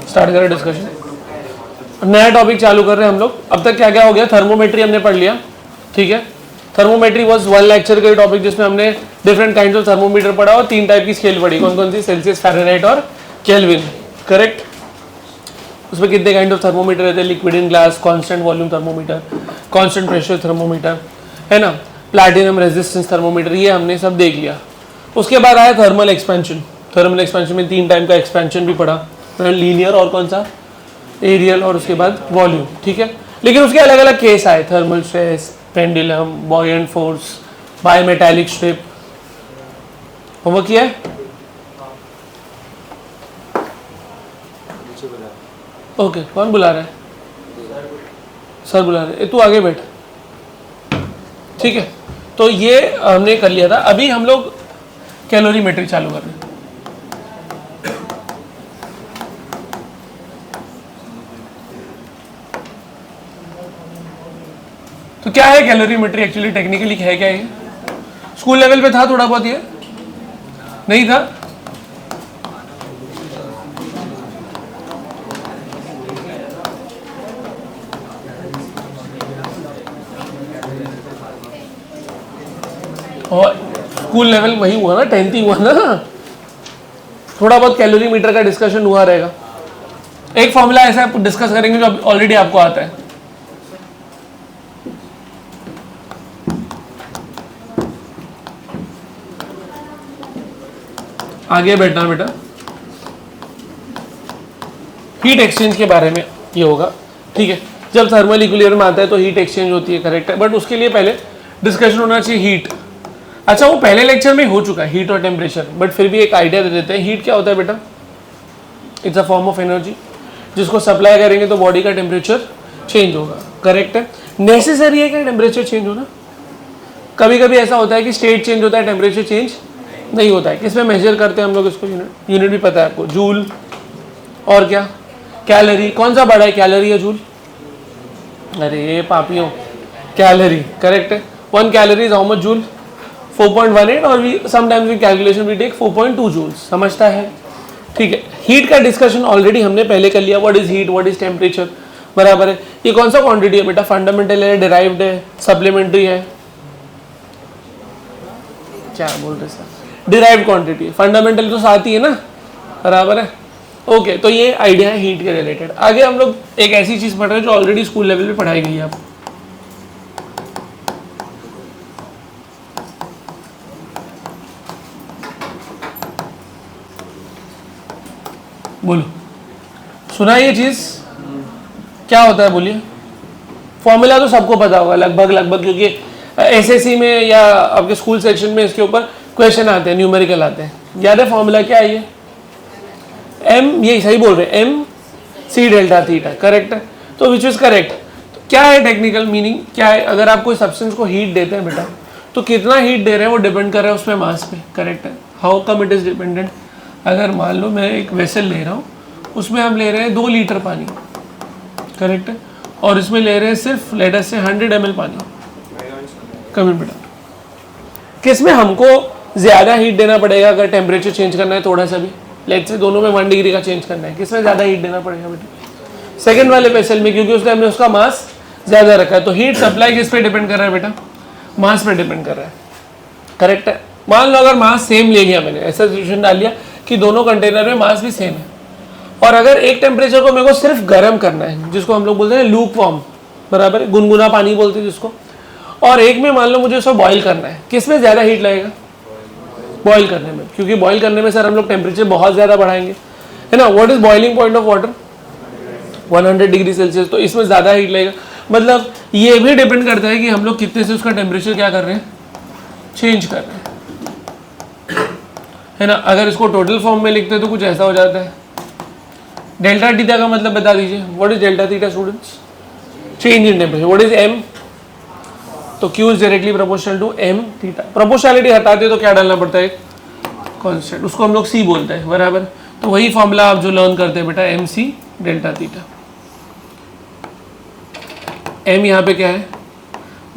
Start करें discussion. नया topic चालू कर रहे हैं हम लोग। अब तक क्या क्या हो गया, थर्मोमेट्री हमने पढ़ लिया, ठीक है। थर्मोमेट्री वाज वन लेक्चर का टॉपिक जिसमें हमने डिफरेंट काइंड्स ऑफ थर्मोमीटर पढ़ा और 3 टाइप की स्केल पढ़ी। कौन कौन सी? सेल्सियस, फ़ारेनहाइट और केल्विन, करेक्ट। उसमें कितने काइंड ऑफ थर्मोमीटर रहते हैं? Liquid in glass, constant volume thermometer, constant pressure thermometer, है ना, प्लैटिनम रेजिस्टेंस थर्मोमीटर, ये हमने सब देख लिया। उसके बाद आया थर्मल एक्सपेंशन। थर्मल एक्सपेंशन में 3 टाइप का एक्सपेंशन भी पढ़ा, लीनियर और कौन सा, एरियल, और उसके बाद वॉल्यूम, ठीक है। लेकिन उसके अलग अलग केस आए, thermal stress, pendulum, buoyant force, bimetallic strip. Homework किया है? ओके, कौन बुला रहा है? सर बुला रहे हैं। तू आगे बैठ, ठीक है। तो ये हमने कर लिया था। अभी हम लोग कैलोरीमेट्री चालू कर रहे हैं। तो क्या है कैलोरीमेट्री? एक्चुअली टेक्निकली है क्या ये? स्कूल लेवल पे था थोड़ा बहुत, ये नहीं था? और स्कूल लेवल वही हुआ ना, 10th ही हुआ ना, थोड़ा बहुत कैलोरीमीटर का डिस्कशन हुआ रहेगा। एक फॉर्मूला ऐसा डिस्कस करेंगे जो ऑलरेडी आपको आता है। आगे बैठना बेटा। हीट एक्सचेंज के बारे में ये होगा, ठीक है। जब थर्मल इक्विलिब्रियम में आता है तो हीट एक्सचेंज होती है, करेक्ट है। बट उसके लिए पहले डिस्कशन होना चाहिए हीट। अच्छा, वो पहले लेक्चर में हो चुका है, हीट और टेम्परेचर, बट फिर भी एक आइडिया दे देते हैं। हीट क्या होता है बेटा? It's a form of energy जिसको सप्लाई करेंगे तो बॉडी का टेम्परेचर चेंज होगा, करेक्ट है। नेसेसरी है क्या टेम्परेचर चेंज होना? कभी कभी ऐसा होता है कि स्टेट चेंज होता है, टेम्परेचर चेंज नहीं होता है। किसमें मेजर करते हैं हम लोग इसको? यूनिट भी पता है आपको, जूल और क्या, कैलोरी। कौन सा बड़ा है, कैलोरी या जूल? अरे पापियों, कैलोरी, करेक्ट है। 1 calorie is how much joule? 4.18, और we sometimes we calculation we take 4.2 joules, समझता है, ठीक है। हीट का डिस्कशन ऑलरेडी हमने पहले कर लिया। What is heat, what is temperature, बराबर है। ये कौन सा क्वांटिटी है बेटा? फंडामेंटल है, डिराइव्ड है, सप्लीमेंट्री है? क्या बोल रहे सर? Derived quantity. फंडामेंटल तो साथ ही है ना, बराबर है। ओके, तो ये आइडिया है हीट के रिलेटेड। आगे हम लोग एक ऐसी चीज पढ़ रहे हैं जो ऑलरेडी स्कूल लेवल पे पढ़ाई गई है आपको। बोलो, सुना ये चीज? क्या होता है बोलिए? फॉर्मूला तो सबको पता होगा लगभग, क्योंकि एसएससी में या आपके स्कूल सेक्शन में इसके ऊपर क्वेश्चन आते हैं, न्यूमेरिकल आते हैं। याद है फॉर्मूला क्या है ये? एम, ये सही बोल रहे हैं, M C delta theta, correct है। तो विच इज करेक्ट। तो क्या है टेक्निकल मीनिंग, क्या है? अगर आप कोई सब्सटेंस को हीट देते हैं बेटा, तो कितना हीट दे रहे हैं वो डिपेंड कर रहा है उसमें मास पे, करेक्ट है। How come it is dependent? अगर मान लो मैं एक वेसल ले रहा हूँ, उसमें हम ले रहे हैं 2 लीटर पानी, करेक्ट है, और इसमें ले रहे हैं सिर्फ लेट अस से 100 ml पानी। कमेंट बेटा, किस में हमको ज़्यादा हीट देना पड़ेगा अगर टेम्परेचर चेंज करना है थोड़ा सा भी? लेट से दोनों में 1 डिग्री का चेंज करना है, किस में ज़्यादा हीट देना पड़ेगा बेटा? सेकंड वाले वेसल में, क्योंकि उसने हमने उसका मास ज़्यादा रखा है। तो हीट सप्लाई किस पे डिपेंड कर रहा है बेटा? मास पे डिपेंड कर रहा है, करेक्ट है। मान लो अगर मास सेम ले लिया मैंने, ऐसा सिचुएशन डाल लिया कि दोनों कंटेनर में मास भी सेम है, और अगर एक टेम्परेचर को मेरे को सिर्फ गर्म करना है, जिसको हम लोग बोलते हैं लूप वार्म, बराबर, गुनगुना पानी बोलते हैं जिसको, और एक में मान लो मुझे उसको बॉईल करना है, किस में ज़्यादा हीट लगेगा? बॉईल करने में, क्योंकि बॉईल करने में सर हम लोग टेम्परेचर बहुत ज़्यादा बढ़ाएंगे, है ना। What is boiling point of water? 100 degree Celsius. तो इसमें ज़्यादा हीट लगेगा। मतलब ये भी डिपेंड करता है कि हम लोग कितने से उसका टेम्परेचर क्या कर रहे हैं, चेंज कर रहे हैं, है ना। अगर इसको टोटल फॉर्म में लिखते हैं तो कुछ ऐसा हो जाता है। डेल्टा थीटा का मतलब बता दीजिए, what is delta theta students? Change in temperature. What is M? तो Q is directly proportional to M theta. Proportionality हटाते तो क्या डालना पड़ता है? कांस्टेंट, उसको हम लोग C बोलते हैं, बराबर। तो वही फॉर्मूला आप जो लर्न करते हैं बेटा, M C delta theta. M यहाँ पे क्या है?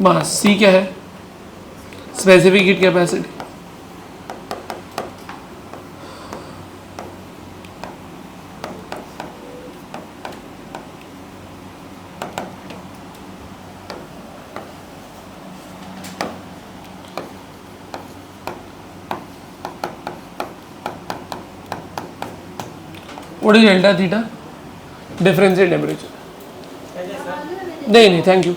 मास। C क्या है? Specific heat capacity. What is delta theta? Difference in temperature. नहीं, थैंक यू।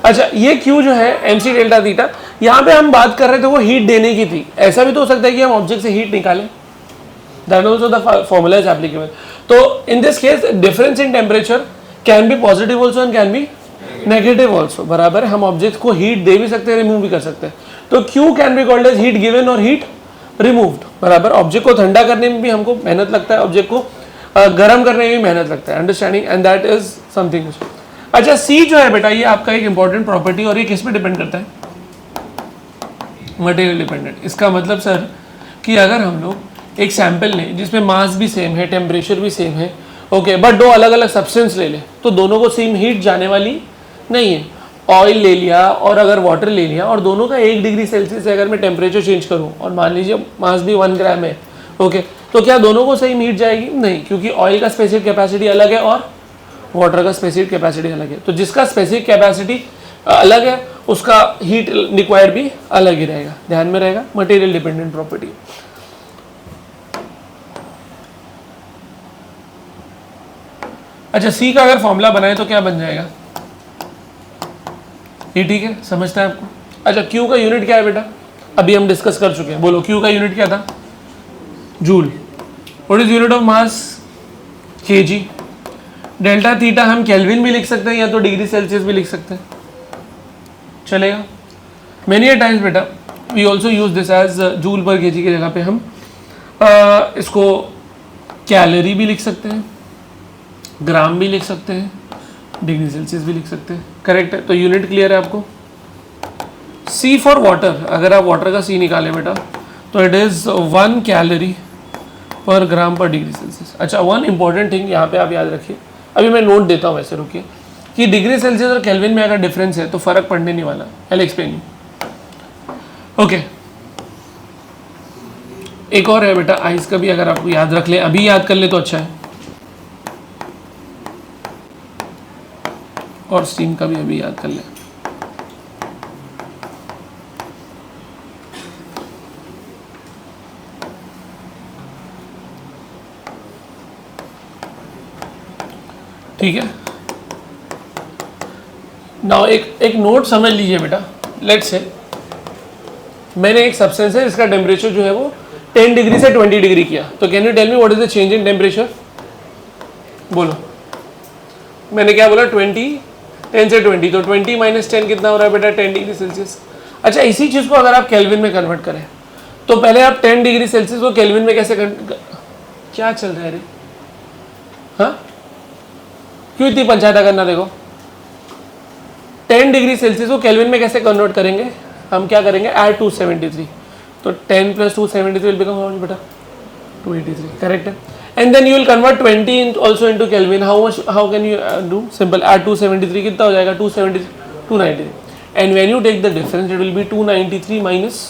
अच्छा, ये क्यू जो है एमसी डेल्टा थीटा, यहाँ पे हम बात कर रहे थे वो हीट देने की थी। ऐसा भी तो हो सकता है कि हम ऑब्जेक्ट से हीट निकालें, that also the formula is applicable. तो in this case difference in temperature can be positive also and can be negative also, बराबर है। हम ऑब्जेक्ट को हीट दे भी सकते हैं, रिमूव भी कर सकते हैं। तो Q can be called as heat given और हीट रिमूव्ड, बराबर। ऑब्जेक्ट को ठंडा करने में भी हमको मेहनत लगता है, ऑब्जेक्ट को गर्म करने में भी मेहनत लगता है, understanding, and that is something. अच्छा, सी जो है बेटा, ये आपका एक इंपॉर्टेंट प्रॉपर्टी, और ये किस पे डिपेंड करता है? Material dependent. इसका मतलब सर कि अगर हम लोग एक सैंपल लें जिसमें मास भी सेम है, टेम्परेचर भी सेम है, ओके, बट दो अलग अलग सब्सटेंस ले लें, तो दोनों को सेम हीट जाने वाली नहीं है। ऑयल ले लिया और अगर वाटर ले लिया, और दोनों का 1 डिग्री सेल्सियस से अगर मैं टेम्परेचर चेंज करूँ, और मान लीजिए मास भी 1 ग्राम है, ओके, तो क्या दोनों को सेम हीट जाएगी? नहीं, क्योंकि ऑयल का स्पेसिफिक कैपेसिटी अलग है और वाटर का स्पेसिफिक कैपेसिटी अलग है। तो जिसका स्पेसिफिक कैपेसिटी अलग है उसका हीट रिक्वायर्ड भी अलग ही रहेगा, ध्यान में रहेगा। Material dependent property. अच्छा, सी का अगर फॉर्मूला बनाए तो क्या बन जाएगा? ये ठीक है, समझता है आपको? अच्छा, क्यू का यूनिट क्या है बेटा? अभी हम डिस्कस कर चुके हैं, बोलो क्यू का यूनिट क्या था? Joule. What is unit of mass? KG. Delta theta हम केल्विन भी लिख सकते हैं या तो डिग्री सेल्सियस भी लिख सकते हैं, चलेगा। मेनी ए टाइम्स बेटा we also use this as joule per KG की जगह पे हम इसको कैलोरी भी लिख सकते हैं, ग्राम भी लिख सकते हैं, डिग्री सेल्सियस भी लिख सकते हैं, करेक्ट है। तो यूनिट क्लियर है आपको? सी फॉर वाटर, अगर आप वाटर का सी निकालें बेटा तो it is 1 calorie per gram per degree Celsius. अच्छा, वन इंपॉर्टेंट थिंग यहाँ पे आप याद रखिए, अभी मैं नोट देता हूँ, वैसे रुकिए, कि डिग्री सेल्सियस और केल्विन में अगर डिफरेंस है तो फर्क पड़ने नहीं वाला। I will explain you, okay. एक और है बेटा आइस का भी, अगर आपको याद रख ले, अभी याद कर ले तो अच्छा है, और स्टीम का भी अभी याद कर ले। ठीक है, नाउ एक नोट समझ लीजिए बेटा। लेट्स से मैंने एक सब्सटेंस है जिसका टेम्परेचर जो है वो 10 डिग्री से 20 डिग्री किया, तो can you tell me what is the change in temperature? बोलो। मैंने क्या बोला? 20, 10 से 20, तो 20 माइनस 10 कितना हो रहा है बेटा? 10 डिग्री सेल्सियस। अच्छा, इसी चीज़ को अगर आप केल्विन में कन्वर्ट करें तो पहले आप 10 डिग्री सेल्सियस को केल्विन में कैसे क्या चल रहा है रे? हाँ, क्यों इतनी पंचायत करना? देखो, 10 डिग्री सेल्सियस को केल्विन में कैसे कन्वर्ट करेंगे? हम क्या करेंगे? ऐड 273, तो 10 plus 273 will become how much बेटा? 283, करेक्ट है। And then you will convert 20 also into kelvin. How can you do? Simple, add 273 कितना हो जाएगा? 293। And when you take the difference it will be 293 minus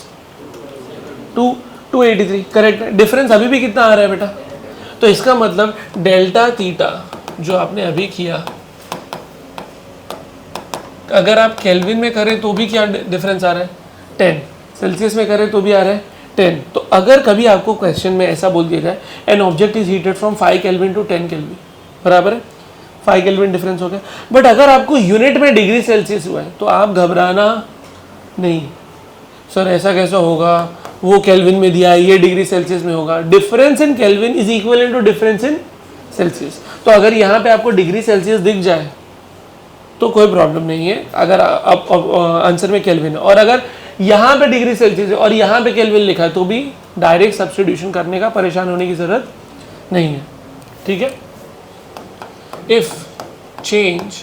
283, correct है। Difference अभी भी कितना आ रहा है बेटा? तो इसका मतलब डेल्टा थीटा जो आपने अभी किया, अगर आप केल्विन में करें तो भी क्या डिफरेंस आ रहा है? 10। सेल्सियस में करें तो भी आ रहा है 10। तो अगर कभी आपको क्वेश्चन में ऐसा बोल दिया जाए an object is heated from 5 kelvin to 10 kelvin, बराबर है, 5 केल्विन डिफरेंस हो गया। बट अगर आपको यूनिट में डिग्री सेल्सियस हुआ है तो आप घबराना नहीं, सर ऐसा कैसा होगा, वो केल्विन में दिया है, ये डिग्री सेल्सियस में होगा। Difference in kelvin is equal to difference in celsius. तो अगर यहाँ पे आपको डिग्री सेल्सियस दिख जाए तो कोई प्रॉब्लम नहीं है, अगर आंसर में केल्विन है, और अगर यहाँ पे डिग्री सेल्सियस है और यहाँ पे केल्विन लिखा है तो भी डायरेक्ट सब्स्टिट्यूशन करने का परेशान होने की जरूरत नहीं है, ठीक है। If change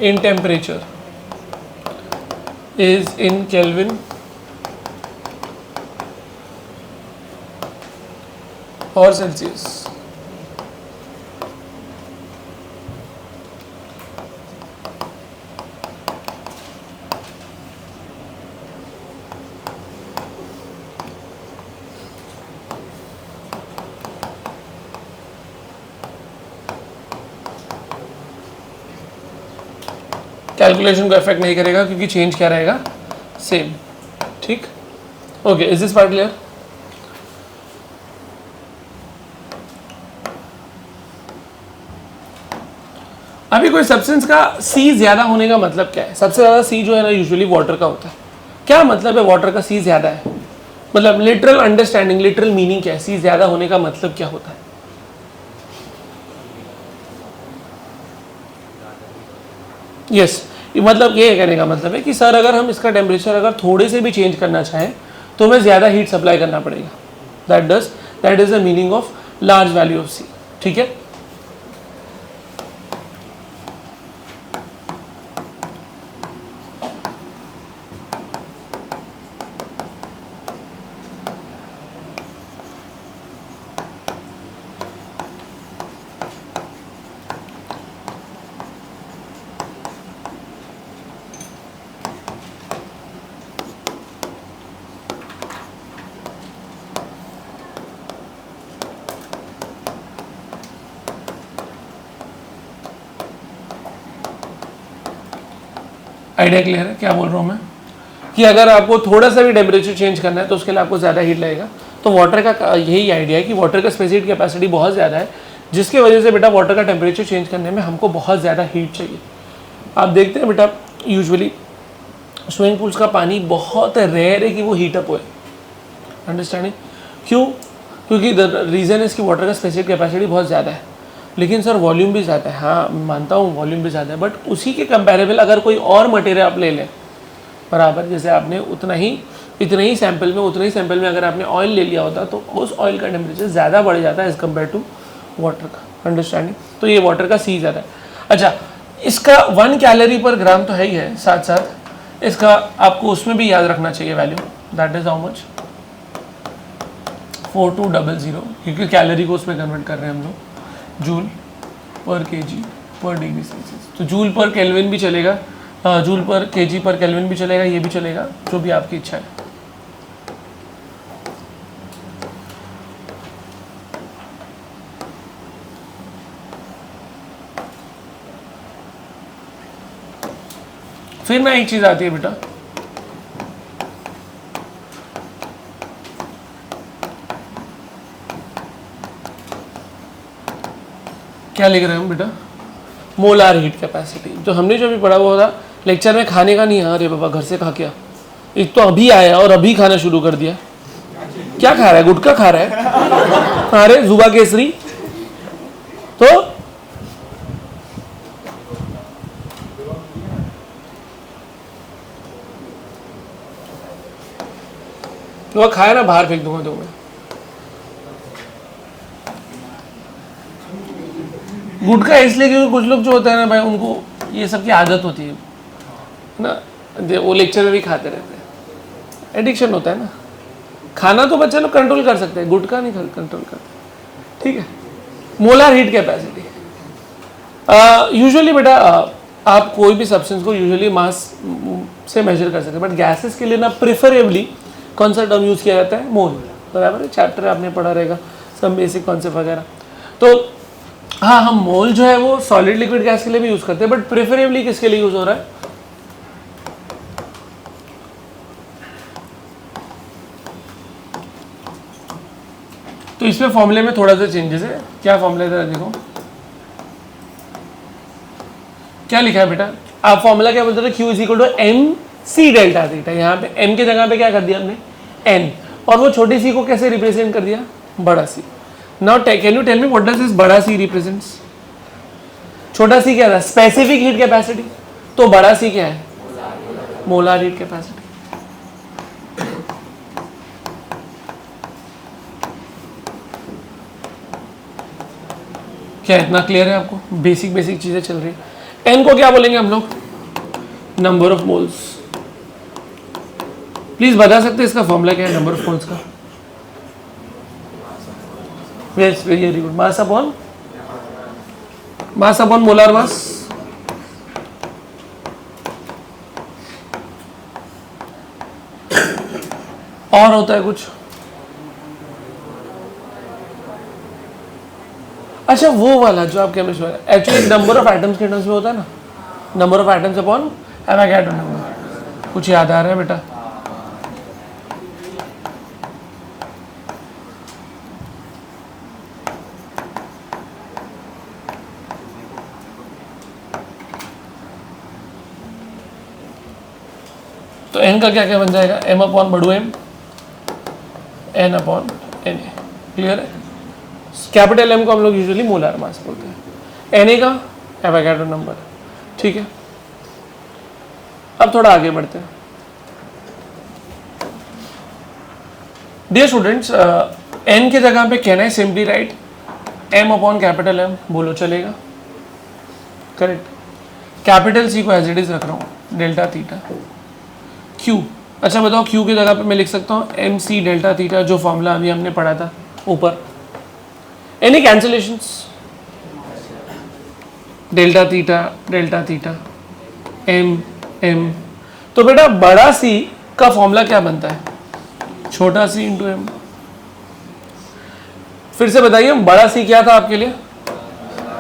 in temperature is in kelvin और सेल्सियस, कैलकुलेशन को इफेक्ट नहीं करेगा क्योंकि चेंज क्या रहेगा? सेम, ठीक। Okay, is this part clear? अभी कोई सब्सटेंस का सी ज्यादा होने का मतलब क्या है? सबसे ज्यादा सी जो है ना यूजुअली वाटर का होता है। क्या मतलब है वाटर का सी ज्यादा है? मतलब लिटरल अंडरस्टैंडिंग, लिटरल मीनिंग क्या है? सी ज्यादा होने का मतलब क्या होता है? यस मतलब ये कहने का मतलब है कि सर अगर हम इसका टेम्परेचर अगर थोड़े से भी चेंज करना चाहें तो हमें ज़्यादा हीट सप्लाई करना पड़ेगा। That is the meaning of large value of C. ठीक है, आइडिया क्लियर है क्या बोल रहा हूँ मैं? कि अगर आपको थोड़ा सा भी टेम्परेचर चेंज करना है तो उसके लिए आपको ज़्यादा हीट लगेगा। तो वाटर का यही आइडिया है कि वाटर का स्पेसिफिक कैपेसिटी बहुत ज़्यादा है, जिसकी वजह से बेटा वाटर का टेम्परेचर चेंज करने में हमको बहुत ज़्यादा हीट चाहिए। आप देखते हैं बेटा यूजुअली स्विमिंग पूल्स का पानी बहुत रेयर है कि वो हीटअप होए। अंडरस्टैंडिंग क्यों? क्योंकि द रीज़न है कि वाटर का स्पेसिफिक कैपेसिटी बहुत ज़्यादा है, लेकिन सर वॉल्यूम भी ज़्यादा है। हाँ मानता हूँ वॉल्यूम भी ज़्यादा है, बट उसी के कंपेरेबल अगर कोई और मटेरियल आप ले लें बराबर, जैसे आपने इतना ही सैंपल में अगर आपने ऑयल ले लिया होता तो उस ऑयल का टेम्परेचर ज़्यादा बढ़ जाता है एज़ कम्पेयर टू वाटर का। अंडरस्टैंडिंग? तो ये वाटर का सी ज़्यादा है। अच्छा, इसका 1 कैलोरी पर ग्राम तो है ही है, साथ साथ इसका आपको उसमें भी याद रखना चाहिए value, that is how much 4200, क्योंकि कैलोरी को उसमें कन्वर्ट कर रहे हैं हम लोग जूल पर केजी पर डिग्री सेल्सियस। तो जूल पर केल्विन भी चलेगा, जूल पर केजी पर केल्विन भी चलेगा, ये भी चलेगा, जो भी आपकी इच्छा है। फिर ना एक चीज़ आती है बेटा, क्या लिख रहे हैं हम बेटा? Molar heat capacity. जो हमने जो भी पढ़ा वो था लेक्चर में, खाने का नहीं है। अरे बाबा घर से खा क्या, एक तो अभी आया और अभी खाना शुरू कर दिया। क्या खा रहा है? गुटखा खा रहा है? अरे जुबा केसरी। तो वो खाया ना, बाहर फेंक दूंगा तुम्हें। गुटखा इसलिए क्योंकि कुछ लोग जो होता है ना भाई, उनको ये सब की आदत होती है ना, वो लेक्चर में भी खाते रहते हैं। एडिक्शन होता है ना। खाना तो बच्चे लोग कंट्रोल कर सकते हैं, गुटखा नहीं कंट्रोल करते। ठीक है, मोलार हीट कैपेसिटी यूजुअली बेटा आप कोई भी सब्सटेंस को यूजुअली मास से मेजर कर सकते हैं, बट गैसेस के लिए ना प्रेफरेबली कौन सा टर्म यूज़ किया जाता है? मोल। बराबर है, चैप्टर आपने पढ़ा रहेगा सब बेसिक कॉन्सेप्ट वगैरह। तो हाँ, हम मोल जो है वो सॉलिड लिक्विड गैस के लिए भी यूज़ करते हैं, बट प्रेफरेबली किसके लिए यूज़ हो रहा है? तो इसमें फॉर्मूले में थोड़ा सा चेंजेस है। क्या फॉर्मूला था देखो, क्या लिखा है बेटा? आप फॉर्मूला क्या बोलते थे? Q is equal to M C delta theta. यहाँ पे m के जगह पे क्या कर दिया हमने? n, और वो छोटी सी को कैसे रिप्रेजेंट कर दिया? बड़ा C. Now can you tell me what does this बड़ा सी रिप्रेजेंट्स? छोटा सी क्या था? Specific heat capacity. तो बड़ा सी क्या है? Molar heat capacity. क्या इतना क्लियर है आपको? बेसिक चीजें चल रही है। n को क्या बोलेंगे हम लोग? Number of moles. प्लीज बता सकते हैं इसका फॉर्मूला क्या है नंबर ऑफ मोल्स का? Yes, very good. Mass upon molar mass. और होता है कुछ? अच्छा, वो वाला जो आप केमिस्ट्री में एक्चुअली नंबर ऑफ आइटम्स के टर्म्स में होता है ना, number of items upon Avogadro number. कुछ याद आ रहा है बेटा? तो एन का क्या क्या बन जाएगा, एम अपॉन बड़ू M, N upon N A. Clear है? कैपिटल एम को हम लोग यूजुअली मोलार मास बोलते हैं, एन ए का एवोगाड्रो नंबर। ठीक है, अब थोड़ा आगे बढ़ते हैं। डियर स्टूडेंट्स, एन की जगह पे can I simply write M upon capital M, बोलो चलेगा? करेक्ट। कैपिटल सी को एज इट इज रख रहा हूँ, डेल्टा थीटा। क्यू, अच्छा बताओ क्यू की जगह पे मैं लिख सकता हूँ एम सी डेल्टा थीटा, जो फॉर्मूला अभी हमने पढ़ा था ऊपर। Any cancellations? Delta theta M M. तो बेटा बड़ा सी का फॉर्मूला क्या बनता है, छोटा सी इंटू एम। फिर से बताइए, बड़ा सी क्या था आपके लिए,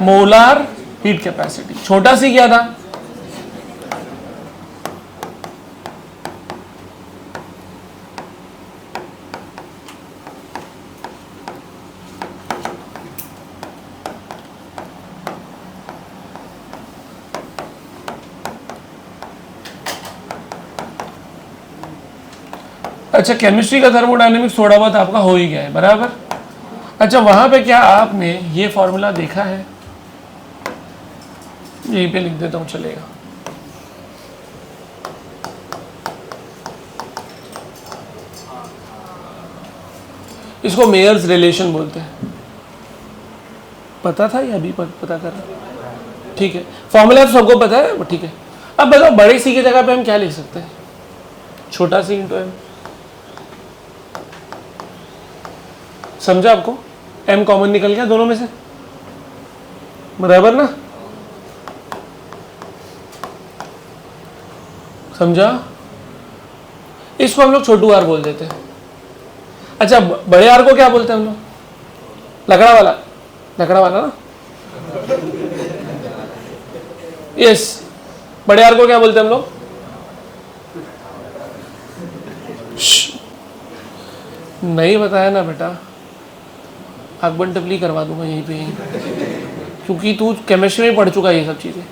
मोलार हीट कैपेसिटी। छोटा सी क्या था, अच्छा केमिस्ट्री का थर्मोडायनेमिक्स थोड़ा बहुत आपका हो ही गया है, बराबर। अच्छा वहां पे क्या आपने ये फॉर्मूला देखा है, यहीं पे लिख देता हूं चलेगा। इसको मेयर्स रिलेशन बोलते हैं, पता था या अभी पता कर रहा? ठीक है, फॉर्मूला तो सबको पता है, ठीक है। अब बताओ बड़े सी की जगह पे हम क्या लिख सकते हैं, छोटा सी इंटू एम। समझा आपको? एम कॉमन निकल गया दोनों में से, बराबर ना? समझा? इसको हम लोग छोटू आर बोल देते हैं। अच्छा बड़े आर को क्या बोलते हैं हम लोग, लकड़ा वाला ना? यस, बड़े आर को क्या बोलते हैं हम लोग, नहीं बताया ना बेटा, अकबन टपली करवा दूंगा यहीं पे ही, क्योंकि तू केमिस्ट्री में पढ़ चुका है ये सब चीजें।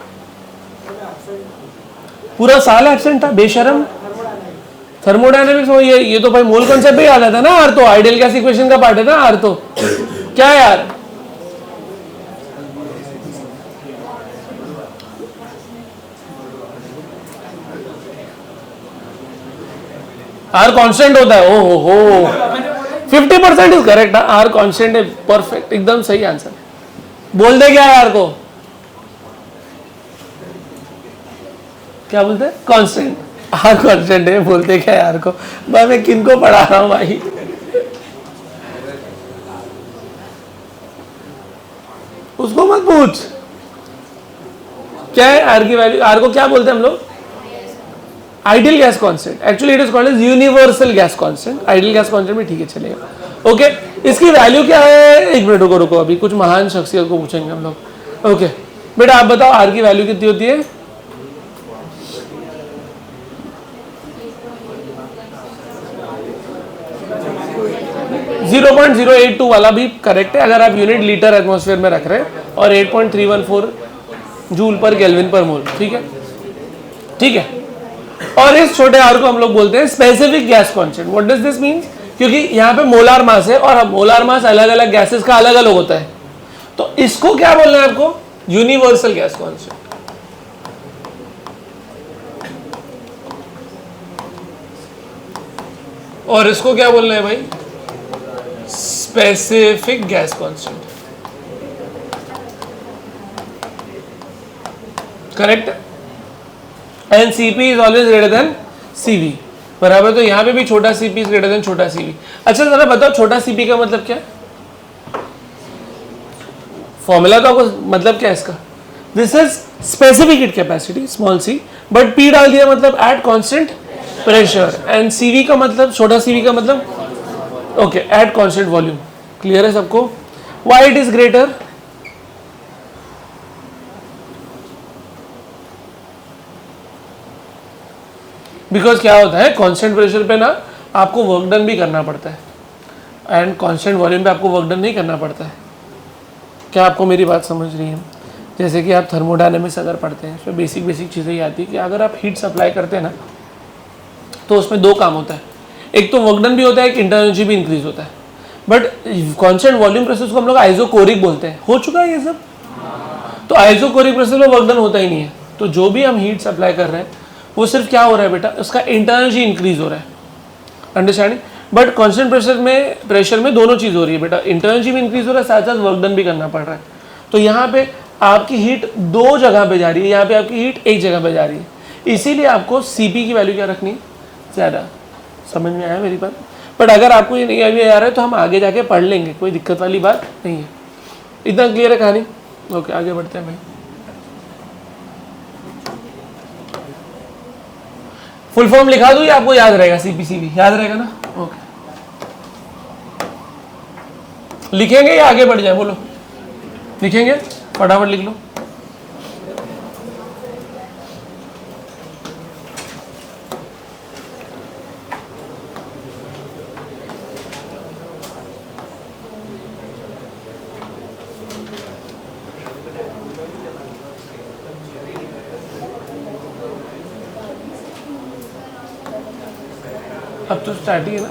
पूरा साल एब्सेंट था बेशरम। थर्मोडायनेमिक्स में ये तो भाई मोल कॉन्सेप्ट पे याद आता ना, आर तो आइडियल गैस इक्वेशन का पार्ट है ना, आर तो क्या है यार, आर कांस्टेंट होता है। ओ हो 50% इज करेक्ट। आर कांस्टेंट है, परफेक्ट, एकदम सही आंसर। बोल दे क्या आर को, क्या बोलते हैं, कांस्टेंट। आर कांस्टेंट है, बोलते क्या यार को। भाई मैं किनको पढ़ा रहा हूं भाई, उसको मत पूछ क्या है आर की वैल्यू। आर को क्या बोलते हैं हम लोग, ideal gas constant. Actually it is called as universal gas constant. Ideal gas constant में ठीक है चलेगा। ओके, इसकी वैल्यू क्या है, एक मिनट रुको, अभी कुछ महान शख्सियत को पूछेंगे हम लोग। ओके बेटा आप बताओ आर की वैल्यू कितनी होती है, 0.082 वाला भी करेक्ट है अगर आप यूनिट लीटर एटमॉस्फेयर में रख रहे हैं, और 8.314 जूल पर केल्विन पर मोल। ठीक है, ठीक है। और इस छोटे आर को हम लोग बोलते हैं specific gas constant. What does this mean, क्योंकि यहाँ पे मोलार मास है और मोलार मास अलग अलग गैसेस का अलग अलग होता है, तो इसको क्या बोलना है आपको, यूनिवर्सल गैस कांस्टेंट। और इसको क्या बोलना है भाई, specific gas constant. Correct. And CP is always greater than CV, बराबर। तो यहां पे भी छोटा सीपी इज ग्रेटर देन छोटा सीवी। अच्छा जरा बताओ छोटा सीपी का मतलब क्या है, फॉर्मूला का मतलब क्या है इसका, this is specific heat capacity small C, but P डाल दिया मतलब at constant pressure, and CV का मतलब, छोटा सीवी का मतलब okay at constant volume. Clear है सबको? Why it is greater, because क्या होता है कांस्टेंट प्रेशर पे ना आपको वर्क डन भी करना पड़ता है, एंड कांस्टेंट वॉल्यूम पे आपको वर्क डन नहीं करना पड़ता है। क्या आपको मेरी बात समझ रही है? जैसे कि आप थर्मोडायनेमिक्स अगर पढ़ते हैं, इसमें बेसिक चीज़ें ही आती है कि अगर आप हीट सप्लाई करते हैं ना, तो उसमें दो काम होता है, एक तो वर्क डन भी होता है, एक इंटरनल एनर्जी भी इंक्रीज होता है। बट कांस्टेंट वॉल्यूम प्रोसेस को हम लोग आइसोकोरिक बोलते हैं। हो चुका है ये सब? तो आइसोकोरिक प्रोसेस में वर्क डन होता ही नहीं है। तो जो भी हम हीट सप्लाई कर रहे हैं वो सिर्फ क्या हो रहा है बेटा, उसका इंटरनल एनर्जी इंक्रीज हो रहा है, अंडरस्टैंडिंग। बट कांस्टेंट प्रेशर में दोनों चीज़ हो रही है बेटा, इंटरनल एनर्जी भी इंक्रीज हो रहा है, साथ साथ वर्क डन भी करना पड़ रहा है। तो यहाँ पे आपकी हीट दो जगह पे जा रही है, यहाँ पे आपकी हीट एक जगह पे जा रही है, इसीलिए आपको Cp की वैल्यू क्या रखनी, ज़्यादा। समझ में आया मेरी बात? बट अगर आपको ये नहीं आ रहा है तो हम आगे जाके पढ़ लेंगे, कोई दिक्कत वाली बात नहीं है। इतना क्लियर है कहानी? ओके, आगे बढ़ते हैं भाई। फुल फॉर्म लिखा दूँ या आपको याद रहेगा? CPCB याद रहेगा ना? ओके, लिखेंगे या आगे बढ़ जाए? बोलो, लिखेंगे? फटाफट लिख लो। अब तो स्टार्ट ही है ना।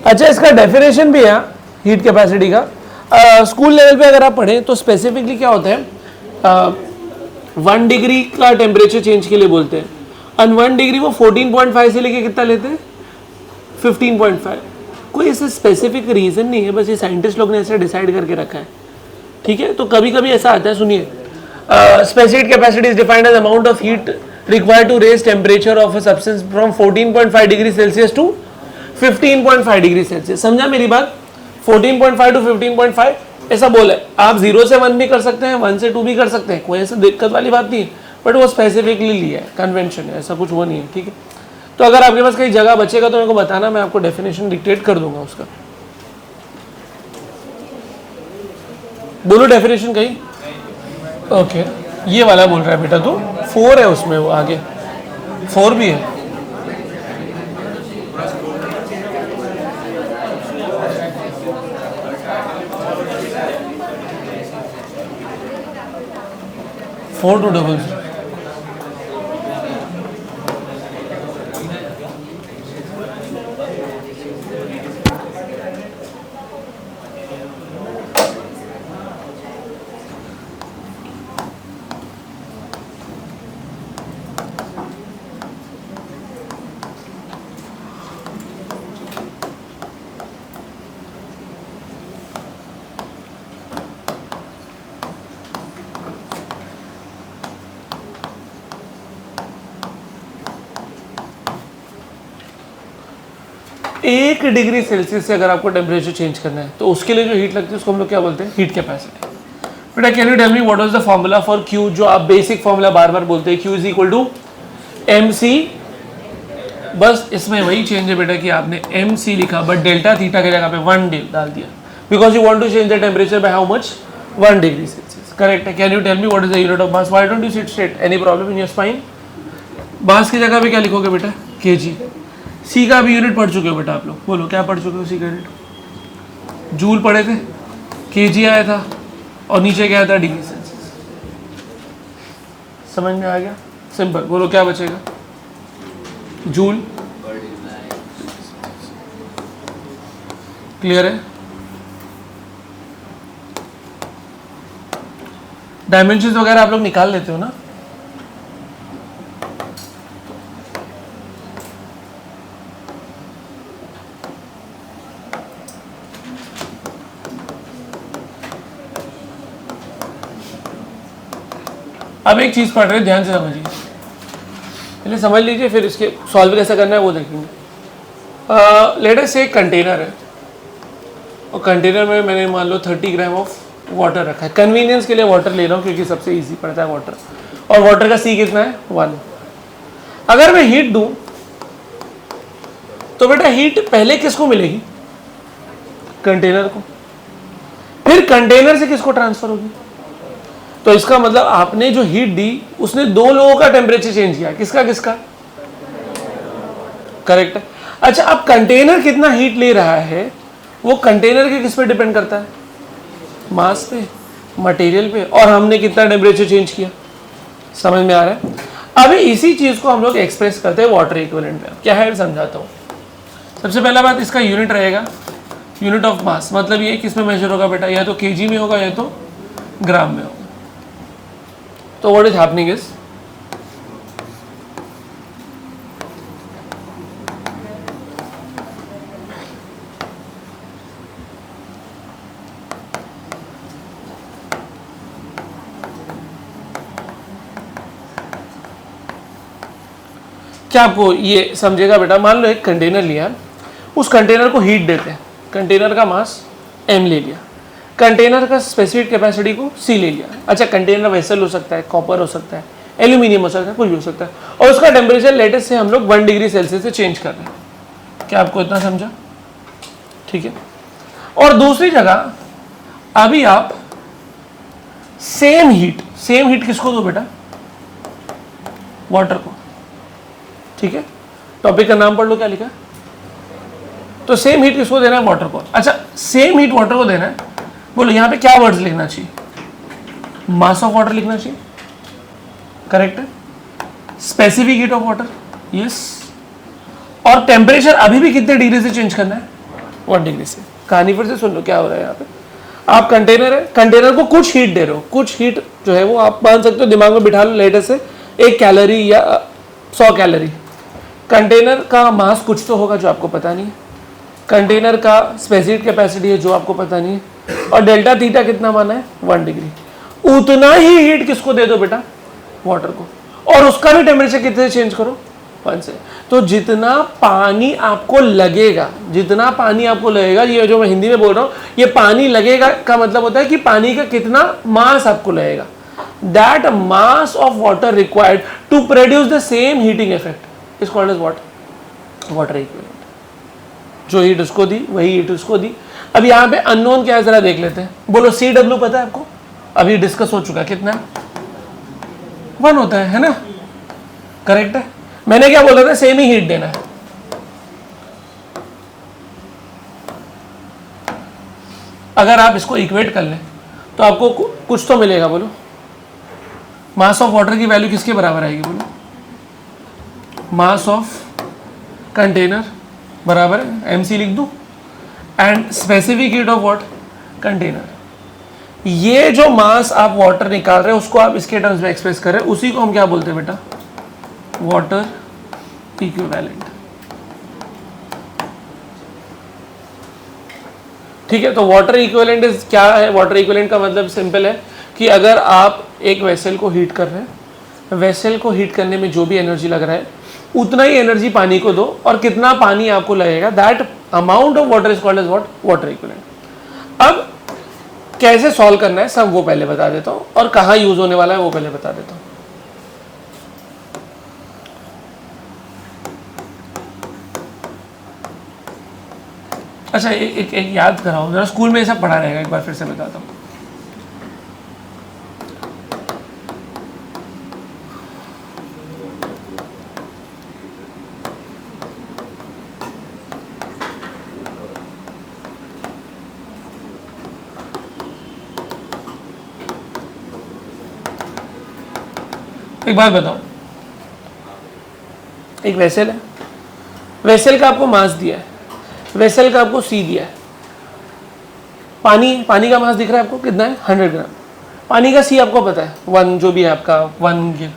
अच्छा, इसका डेफिनेशन भी है हीट कैपेसिटी का। स्कूल लेवल पे अगर आप पढ़ें तो स्पेसिफिकली क्या होता है, 1 डिग्री का टेम्परेचर चेंज के लिए बोलते हैं, और 1 डिग्री वो 14.5 से लेके कितना लेते हैं, 15.5। कोई ऐसा स्पेसिफिक रीज़न नहीं है, बस ये साइंटिस्ट लोग ने ऐसे डिसाइड करके रखा है, ठीक है। तो कभी कभी ऐसा आता है, सुनिए, specific capacity is defined as amount of heat required to raise temperature of a substance from 14.5 degree Celsius to 15.5 degree Celsius। समझा मेरी बात? 14.5 to 15.5 ऐसा बोला है। आप 0 से 1 भी कर सकते हैं, 1 से 2 भी कर सकते हैं, कोई ऐसा दिक्कत वाली बात नहीं है, बट वो स्पेसिफिकली लिया है, कन्वेंशन है, ऐसा कुछ वो नहीं है, ठीक है। तो अगर आपके पास कहीं जगह बचेगा तो मेरे को बताना, मैं आपको डेफिनेशन डिक्टेट कर दूंगा उसका। बोलो डेफिनेशन कहीं। ओके, ये वाला बोल रहा है बेटा, तो 4 है उसमें, वो आगे 4 भी है। Four to double. एक डिग्री सेल्सियस से अगर आपको टेम्परेचर चेंज करना है तो उसके लिए जो हीट लगती है उसको हम लोग क्या बोलते हैं, हीट कैपेसिटी। बेटा can you tell me what was the formula for Q, जो आप बेसिक फॉर्मूला बार बार बोलते हैं, Q is equal to MC। बस इसमें वही चेंज है बेटा कि आपने MC लिखा बट डेल्टा थीटा की जगह पे 1 डाल दिया, because you want to change the temperature by how much, 1 degree Celsius. Correct है। Can you tell me what is the unit of mass? Why don't you sit straight? Any problem in your spine? Mass की जगह पे क्या लिखोगे बेटा? kg। सी का भी unit पढ़ चुके हो बेटा आप लोग, बोलो क्या पढ़ चुके हो? सी का यूनिट जूल पढ़े थे, kg आया था, और नीचे क्या था, डिग्री सेल्सियस। समझ में आ गया? सिंपल। बोलो क्या बचेगा? जूल। क्लियर है? डायमेंशंस वगैरह आप लोग निकाल लेते हो ना? अब एक चीज पढ़ रहे हैं, ध्यान से समझिए, पहले समझ लीजिए फिर इसके सॉल्व कैसे करना है वो देखेंगे। लेट अस से एक कंटेनर है और कंटेनर में मैंने मान लो 30 ग्राम ऑफ वाटर रखा है। कन्वीनियंस के लिए वाटर ले रहा हूँ क्योंकि सबसे इजी पड़ता है वाटर, और वाटर का सी कितना है, 1। अगर मैं हीट दूं तो बेटा हीट पहले किसको मिलेगी? कंटेनर को। फिर कंटेनर से किसको ट्रांसफर होगी? तो इसका मतलब आपने जो हीट दी उसने 2 लोगों का टेम्परेचर चेंज किया, किसका किसका? करेक्ट है। अच्छा, अब कंटेनर कितना हीट ले रहा है वो कंटेनर के किस पे डिपेंड करता है? मास पे, मटेरियल पे, और हमने कितना टेम्परेचर चेंज किया? समझ में आ रहा है? अभी इसी चीज को हम लोग एक्सप्रेस करते हैं वाटर इक्विवेलेंट में। क्या है समझाता हूँ। सबसे पहला बात, इसका यूनिट रहेगा यूनिट ऑफ मास, मतलब ये किस में मेजर होगा बेटा, या तो केजी में होगा या तो ग्राम में होगा। तो व्हाट इज हैपनिंग इज, क्या आपको ये समझेगा बेटा, मान लो एक कंटेनर लिया, उस कंटेनर को हीट देते हैं, कंटेनर का मास m ले लिया, कंटेनर का स्पेसिफिक कैपेसिटी को c ले लिया। अच्छा, कंटेनर वेसल हो सकता है, कॉपर हो सकता है, एल्यूमिनियम हो सकता है, कुछ भी हो सकता है, और उसका टेम्परेचर लेटेस्ट से हम लोग 1 डिग्री सेल्सियस से चेंज कर रहे हैं। क्या आपको इतना समझा? ठीक है। और दूसरी जगह अभी आप सेम हीट किसको दो बेटा, वाटर को। ठीक है, टॉपिक का नाम पढ़ लो, क्या लिखा है। तो सेम हीट किसको देना है, वाटर को। अच्छा, सेम हीट वाटर को देना है, बोलो यहाँ पे क्या वर्ड्स लिखना चाहिए, मास ऑफ वाटर लिखना चाहिए, करेक्ट है। Specific heat of water, yes. और टेम्परेचर अभी भी कितने डिग्री से चेंज करना है, 1 डिग्री से। कहानी फिर से सुन लो क्या हो रहा है यहाँ पे। आप कंटेनर है, कंटेनर को कुछ हीट दे रहे हो, कुछ हीट जो है वो आप मान सकते हो, दिमाग में बिठा लो लेटेस्ट से 1 कैलोरी या 100 कैलोरी। कंटेनर का मास कुछ तो होगा जो आपको पता नहीं है, कंटेनर का स्पेसिफिक कैपेसिटी है जो आपको पता नहीं है, और डेल्टा थीटा कितना माना है, 1 डिग्री। उतना ही हीट किसको दे दो बेटा, वाटर को, और उसका भी टेम्परेचर कितने से चेंज करो, 1 से। तो जितना पानी आपको लगेगा, जितना पानी आपको लगेगा, ये जो मैं हिंदी में बोल रहा हूँ, ये पानी लगेगा का मतलब होता है कि पानी का कितना मास आपको लगेगा। That mass of water required to produce the same heating effect is called as what, water equivalent. जो हीट उसको दी वही हीट उसको दी। अब यहाँ पे अननोन क्या है जरा देख लेते हैं। बोलो CW पता है आपको, अभी डिस्कस हो चुका है, कितना 1 होता है ना, करेक्ट है। मैंने क्या बोला था, सेम ही हीट देना है। अगर आप इसको इक्वेट कर लें तो आपको कुछ तो मिलेगा, बोलो मास ऑफ वाटर की वैल्यू किसके बराबर आएगी, बोलो मास ऑफ कंटेनर बराबर है MC लिख दूं, and specific heat of what, container. ये जो मास आप वाटर निकाल रहे हैं उसको आप इसके टर्म्स में एक्सप्रेस कर रहे हैं, उसी को हम क्या बोलते हैं बेटा, वाटर इक्विवेलेंट। ठीक है, तो वाटर इक्विवेलेंट इज क्या है, वाटर इक्विवेलेंट का मतलब सिंपल है कि अगर आप एक वेसल को हीट कर रहे हैं, वेसल को हीट करने में जो भी एनर्जी लग रहा है उतना ही एनर्जी पानी को दो, और कितना पानी आपको लगेगा, that amount of water is called as what, water equivalent. अब कैसे सॉल्व करना है सब वो पहले बता देता हूँ, और कहाँ यूज होने वाला है वो पहले बता देता हूँ। अच्छा, एक याद कराओ जरा, स्कूल में ये सब पढ़ा रहेगा, एक बार फिर से बताता हूँ। एक बात बताओ, एक वेसल है, वेसल का आपको मास दिया है, वेसल का आपको C दिया है, पानी का मास दिख रहा है आपको कितना है, 100 ग्राम। पानी का C आपको पता है 1, जो भी है आपका 1,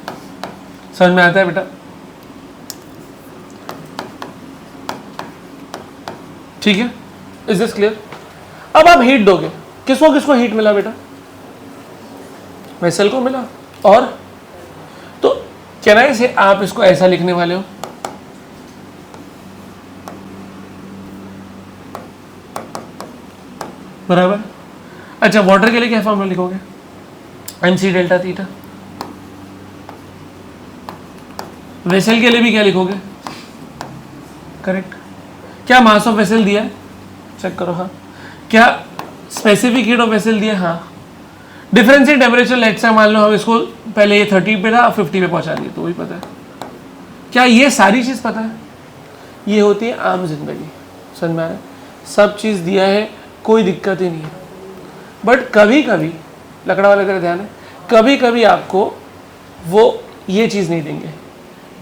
समझ में आता है बेटा। ठीक है, इज दिस क्लियर। अब आप हीट दोगे, किसको किसको हीट मिला बेटा, वेसल को मिला, और तो कहना है से आप इसको ऐसा लिखने वाले हो, बराबर। अच्छा, वाटर के लिए क्या फॉर्मूला लिखोगे, MC डेल्टा थीटा। वेसल के लिए भी क्या लिखोगे, करेक्ट। क्या मास ऑफ वेसल दिया है, चेक करो, हाँ। क्या स्पेसिफिक हीट ऑफ वेसल दिया है, हाँ। Difference in temperature, let's say मान लो हम इसको पहले ये 30 पे था, 50 पे पहुंचा दिया, तो वही पता है। क्या ये सारी चीज़ पता है, ये होती है आम जिंदगी, समझ में आ रहा है। सब चीज़ दिया है, कोई दिक्कत ही नहीं है, बट कभी कभी, लकड़ा वाले तेरा ध्यान है, कभी कभी आपको वो ये चीज़ नहीं देंगे,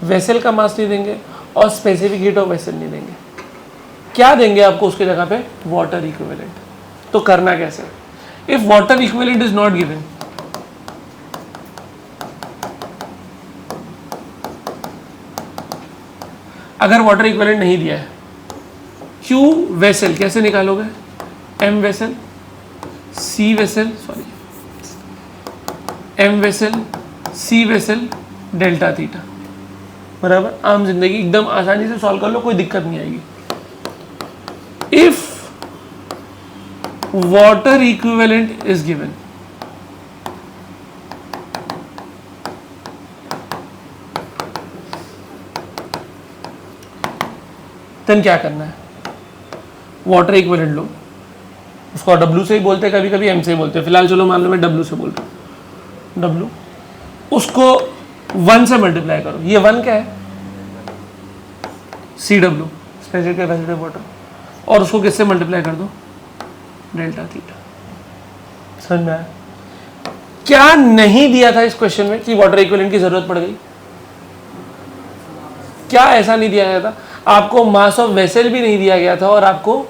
वेसल का मास नहीं देंगे और स्पेसिफिक हीट ऑफ वेसल नहीं देंगे। क्या देंगे आपको उसके जगह पे? Water equivalent. तो करना कैसे? If water equivalent is not given, अगर वाटर इक्विवेलेंट नहीं दिया है, Q वेसल कैसे निकालोगे? M vessel, C vessel, sorry M vessel, C vessel, delta theta, बराबर। आम जिंदगी एकदम आसानी से सॉल्व कर लो, कोई दिक्कत नहीं आएगी। If water equivalent is given, then क्या करना है? वाटर इक्विवेलेंट लो, उसको W से ही बोलते हैं, कभी कभी M से ही बोलते हैं, फिलहाल चलो मान लो मैं W से बोल रहा हूँ। W, उसको 1 से मल्टीप्लाई करो। ये 1 क्या है? CW, specific capacity of water, और उसको किससे मल्टीप्लाई कर दो? Delta theta. समझ में आया? क्या नहीं दिया था इस क्वेश्चन में कि वाटर इक्विवेलेंट की जरूरत पड़ गई? क्या ऐसा नहीं दिया गया था? आपको मास ऑफ वेसल भी नहीं दिया गया था और आपको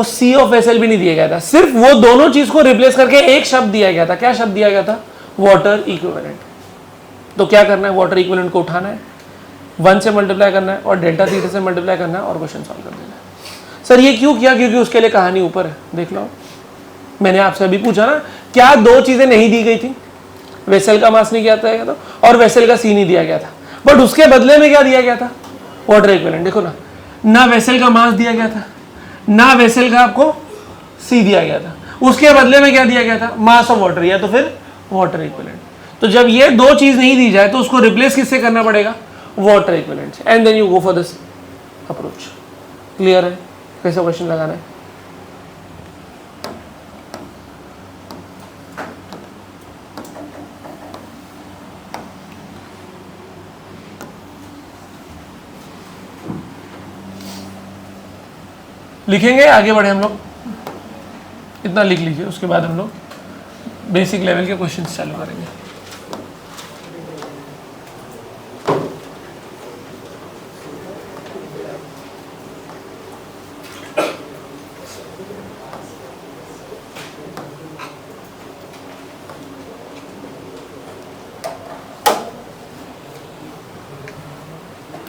सी ऑफ वेसल भी नहीं दिया गया था। सिर्फ वो दोनों चीज को रिप्लेस करके एक शब्द दिया गया था। क्या शब्द दिया गया था? Water equivalent. तो क्या करना है? वाटर इक्विवेलेंट को उठाना है, 1 से मल्टीप्लाई करना है और डेल्टा थीटा से मल्टीप्लाई करना है और क्वेश्चन सॉल्व कर देना है। सर ये क्यों किया? क्योंकि उसके लिए कहानी ऊपर है, देख लो। मैंने आपसे अभी पूछा ना, क्या 2 चीजें नहीं दी गई थी? वेसल का मास नहीं किया था और वेसल का सी नहीं दिया गया था, बट उसके बदले में क्या दिया गया था? Water equivalent. देखो ना वेसल का मास दिया गया था, ना वेसल का आपको सी दिया गया था, उसके बदले में क्या दिया गया था? मास ऑफ वाटर, या तो फिर वाटर इक्विवेलेंट। तो जब ये 2 चीज नहीं दी जाए तो उसको रिप्लेस किससे करना पड़ेगा? वाटर इक्विवेलेंट से। And then you go for this approach. Clear है कैसे क्वेश्चन लगाना है? लिखेंगे, आगे बढ़े हम लोग। इतना लिख लीजिए, उसके बाद हम लोग बेसिक लेवल के क्वेश्चंस चालू करेंगे।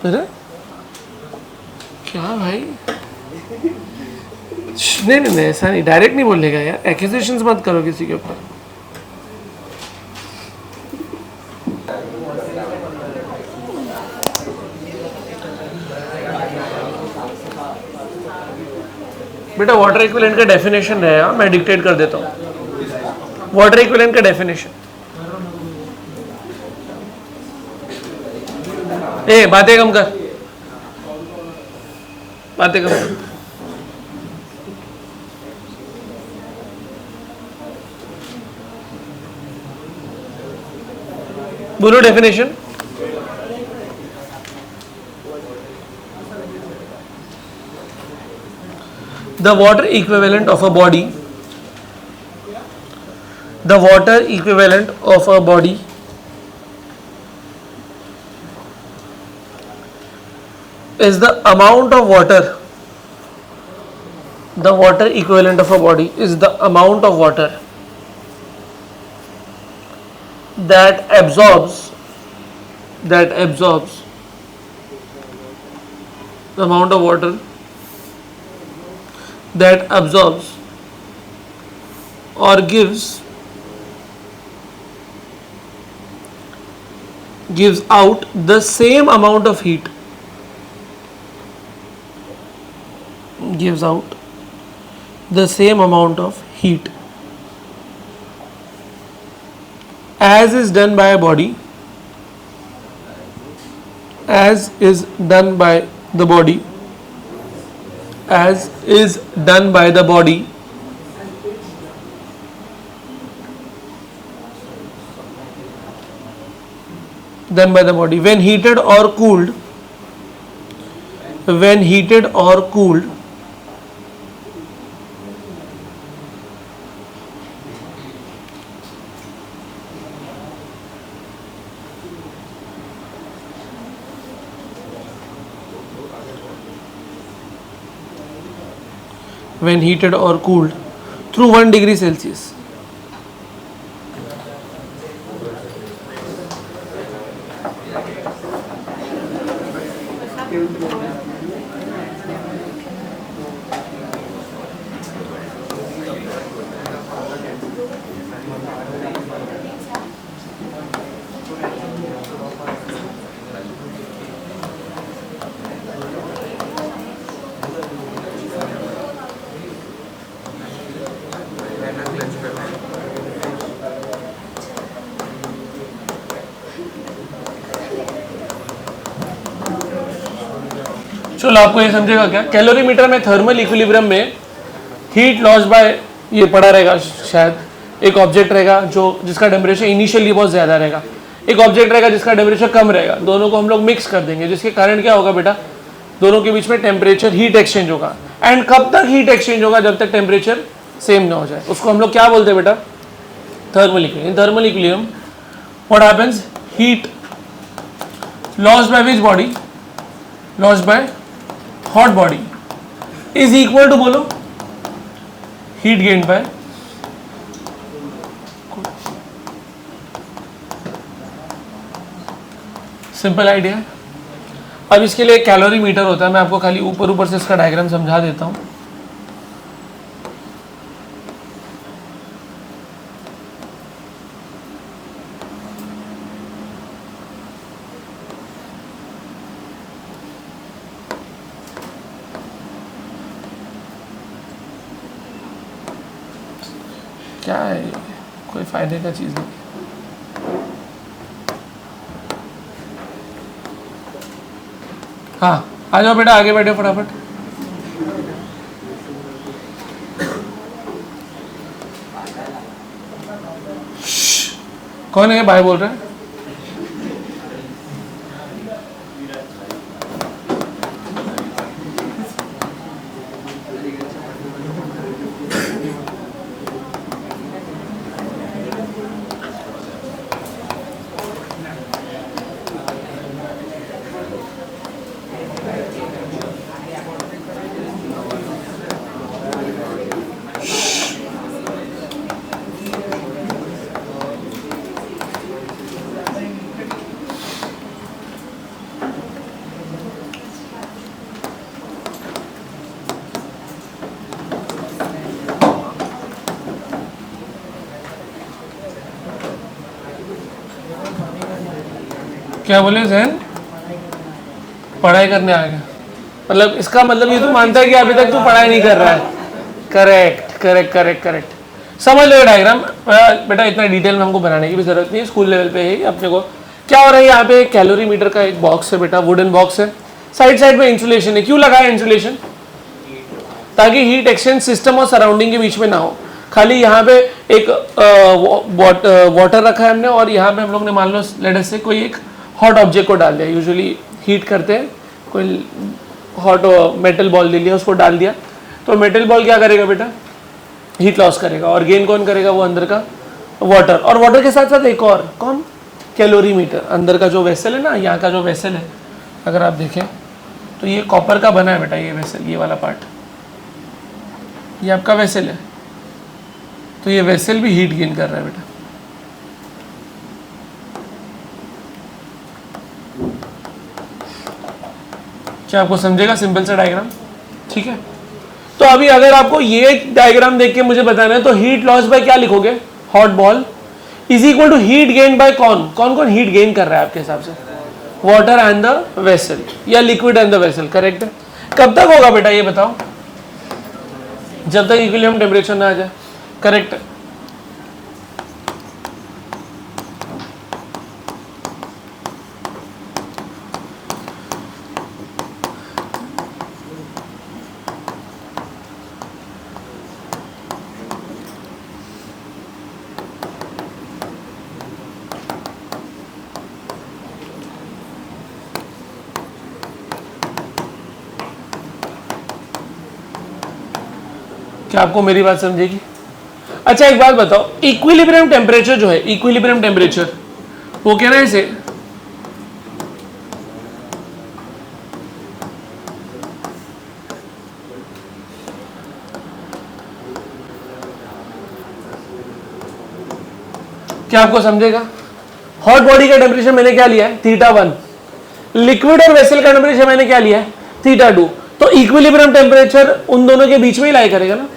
अरे क्या भाई, नहीं ऐसा नहीं, डायरेक्ट नहीं बोलेगा यार, एक्यूजेशंस मत करो किसी के ऊपर। बेटा वाटर इक्विवेलेंट का डेफिनेशन है, मैं डिक्टेट कर देता हूँ। वाटर इक्विवेलेंट का डेफिनेशन, बातें कम कर, बातें कम कर। बोलो definition. The water equivalent of a body, the water equivalent of a body is the amount of water, the water equivalent of a body is the amount of water that absorbs the amount of water that absorbs or gives out the same amount of heat, gives out the same amount of heat as is done by a body, as is done by the body, as is done by the body when heated or cooled, when heated or cooled through 1 degree Celsius. चलो आपको ये समझेगा क्या, calorimeter में thermal equilibrium में heat loss bye ये पड़ा रहेगा शायद, एक ऑब्जेक्ट रहेगा जो जिसका टेम्परेचर इनिशियली बहुत ज़्यादा रहेगा, एक ऑब्जेक्ट रहेगा जिसका टेम्परेचर कम रहेगा, दोनों को हम लोग मिक्स कर देंगे, जिसके कारण क्या होगा बेटा, दोनों के बीच में टेम्परेचर हीट एक्सचेंज होगा। एंड कब तक हीट एक्सचेंज होगा, जब तक टेम्परेचर सेम ना हो जाए, उसको हम लोग क्या बोलते हैं बेटा, thermal equilibrium. In thermal equilibrium what happens, heat loss by which body, loss by hot body is equal to, बोलो, heat gained by simple idea. अब इसके लिए कैलोरी मीटर होता है, मैं आपको खाली ऊपर ऊपर से इसका डायग्राम समझा देता हूं। क्या है, कोई फायदे का चीज नहीं। हाँ आ जाओ बेटा, आगे बैठो फटाफट। कौन है भाई बोल रहा है? क्या बोले जैन, पढ़ाई करने आ गया, मतलब इसका मतलब ये तो मानता है कि अभी तक तू पढ़ाई नहीं कर रहा है। करेक्ट करेक्ट करेक्ट करेक्ट, समझ लो डायग्राम बेटा, इतना डिटेल में हमको बनाने की भी जरूरत नहीं है, स्कूल लेवल पे ही अपने को क्या हो रहा है। यहाँ पे कैलोरी मीटर का एक बॉक्स है बेटा, वुडन बॉक्स है, साइड साइड में इंसुलेशन है। क्यों लगाया इंसुलेशन, ताकि हीट एक्सचेंज सिस्टम और सराउंडिंग के बीच में ना हो। खाली यहाँ पे एक वाटर रखा है हमने, और यहाँ पे हम लोग ने मान लो लेट से कोई एक हॉट ऑब्जेक्ट को डाल दिया, यूजुअली हीट करते हैं, कोई हॉट मेटल बॉल ले लिया, उसको डाल दिया, तो मेटल बॉल क्या करेगा बेटा, हीट लॉस करेगा, और गेन कौन करेगा, वो अंदर का वाटर, और वाटर के साथ साथ एक और कौन, कैलोरीमीटर। अंदर का जो वेसल है ना, यहाँ का जो वेसल है, अगर आप देखें तो ये कॉपर का बना है बेटा, ये वेसल, ये वाला पार्ट, ये आपका वेसल है, तो ये वेसल भी हीट गेन कर रहा है बेटा। क्या आपको समझेगा सिंपल सा डायग्राम, ठीक है। तो अभी अगर आपको ये डायग्राम देख के मुझे बताना है, तो हीट लॉस बाय क्या लिखोगे, hot ball is equal to heat gain by कौन कौन कौन हीट गेन कर रहा है आपके हिसाब से, वाटर एंड द वेसल, या liquid and the vessel, correct है। कब तक होगा बेटा ये बताओ, जब तक इक्विलिब्रियम टेम्परेचर ना आ जाए, करेक्ट है। क्या आपको मेरी बात समझेगी? अच्छा एक बात बताओ, इक्विलिब्रियम टेम्परेचर जो है, इक्विलिब्रियम टेम्परेचर वो कह रहे हैं इसे, क्या आपको समझेगा? हॉट बॉडी का टेम्परेचर मैंने क्या लिया है? θ1। लिक्विड और वेसल का टेम्परेचर मैंने क्या लिया है? θ2। तो इक्विलिब्रियम टेम्परेचर उन दोनों के बीच में ही लाई करेगा ना।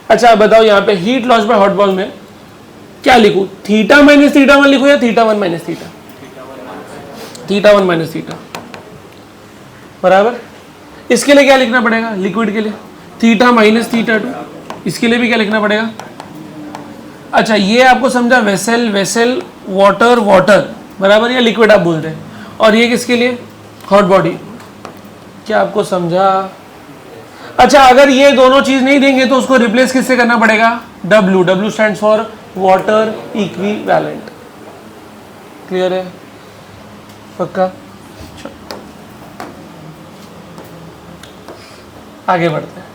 अच्छा बताओ यहाँ पे heat loss by hot ball में क्या लिखूं? θ माइनस θ1 लिखूं या θ1 माइनस θ? θ1 माइनस θ बराबर। इसके लिए क्या लिखना पड़ेगा? लिक्विड के लिए θ माइनस θ2। इसके लिए भी क्या लिखना पड़ेगा? अच्छा ये आपको समझा, वेसल वेसल, वाटर वाटर, बराबर, या लिक्विड आप बोल रहे हैं। और ये किसके लिए? Hot body. क्या आपको समझा? अच्छा अगर ये दोनों चीज नहीं देंगे तो उसको रिप्लेस किससे करना पड़ेगा? W। W stands for water equivalent. Clear है? पक्का? आगे बढ़ते हैं।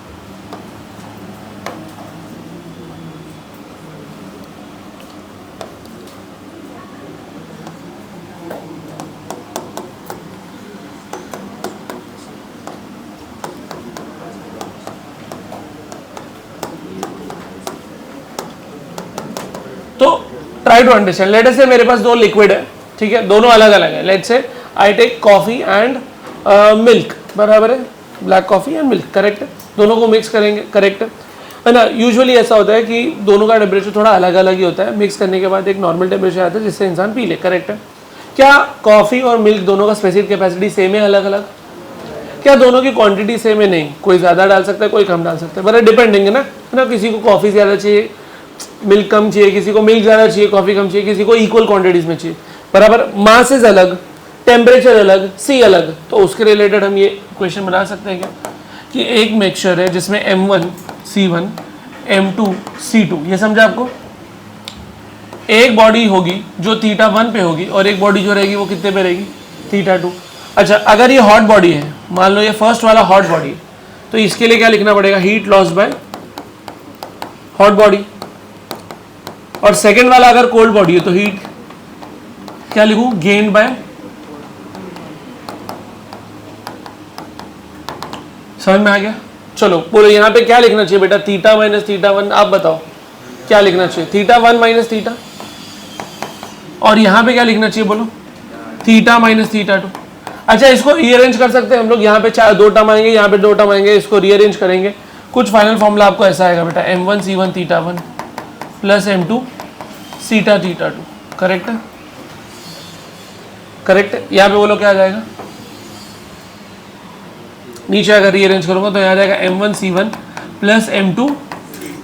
तो try to understand. Let us से मेरे पास दो लिक्विड है, ठीक है, दोनों अलग अलग है। लेट से I take coffee and milk, बराबर है, black coffee and milk, correct है। दोनों को मिक्स करेंगे, करेक्ट है ना। यूजुअली ऐसा होता है कि दोनों का टेम्परेचर थोड़ा अलग अलग ही होता है। मिक्स करने के बाद एक नॉर्मल टेम्परेचर आता है जिससे इंसान पी ले, करेक्ट है। क्या कॉफी और मिल्क दोनों का स्पेसिफिक कैपेसिटी सेम है, अलग अलग? क्या दोनों की क्वांटिटी सेम है? नहीं, कोई ज़्यादा डाल सकता है, कोई कम डाल सकता है, बड़ा डिपेंडिंग है ना। किसी को कॉफ़ी ज़्यादा चाहिए, मिल्क कम चाहिए, किसी को मिल्क ज़्यादा चाहिए, कॉफ़ी कम चाहिए, किसी को इक्वल क्वांटिटीज़ में चाहिए, बराबर। मासेस अलग, टेम्परेचर अलग, सी अलग। तो उसके रिलेटेड हम ये क्वेश्चन बना सकते हैं क्या कि एक मिक्सचर है जिसमें M1 C1 M2 C2, ये समझा आपको? एक बॉडी होगी जो θ1 पे होगी और एक बॉडी जो रहेगी वो कितने पे रहेगी? θ2। अच्छा अगर ये हॉट बॉडी है, मान लो ये फर्स्ट वाला हॉट बॉडी है, तो इसके लिए क्या लिखना पड़ेगा? Heat loss by hot body. और सेकेंड वाला अगर कोल्ड बॉडी है तो हीट क्या लिखूं? Gain by. समझ में आ गया? चलो बोलो यहाँ पे क्या लिखना चाहिए बेटा? θ माइनस θ1, आप बताओ क्या लिखना चाहिए? θ1 माइनस θ। और यहाँ पे क्या लिखना चाहिए बोलो? θ माइनस θ2। अच्छा इसको रीअरेंज कर सकते हैं हम लोग। यहाँ पे दो टर्म आएंगे, यहाँ पे दो टर्म आएंगे, इसको रीअरेंज करेंगे। कुछ फाइनल फॉर्मूला आपको ऐसा आएगा बेटा, M1 C1 θ1 प्लस M2 सीटा θ2, करेक्ट है? करेक्ट है। यहाँ पे बोलो क्या आ जाएगा? नीचे अगर रीअरेंज करूंगा तो यहाँ आ जाएगा M1 C1 प्लस M2।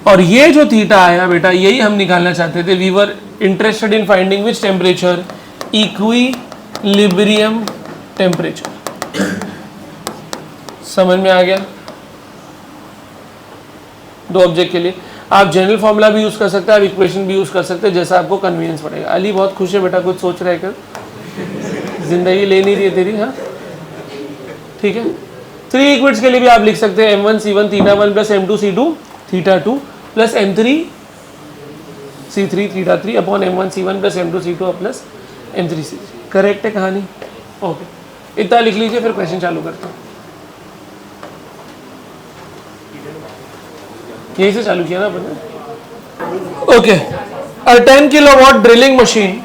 और ये जो थीटा आया बेटा, यही हम निकालना चाहते थे। We were interested in finding which temperature? Equilibrium temperature. समझ में आ गया? दो ऑब्जेक्ट के लिए आप जनरल फॉर्मूला भी यूज कर सकते हैं, आप इक्वेशन भी यूज कर सकते हैं, जैसा आपको कन्वीनियंस पड़ेगा। अली बहुत खुश है बेटा, कुछ सोच रहा है कर, जिंदगी ले नहीं रही है तेरी, हाँ ठीक है। 3 इक्विड्स के लिए भी आप लिख सकते हैं M1 C1 θ1 plus M2 C2 θ2 plus M3 C3 θ3 upon M1 C1 plus M2 C2 plus M3 C3। Correct है कहानी? ओके, इतना लिख लीजिए, फिर क्वेश्चन चालू करते हैं। यही से चालू किया ना अपन। Okay, uh 10 kilowatt drilling machine,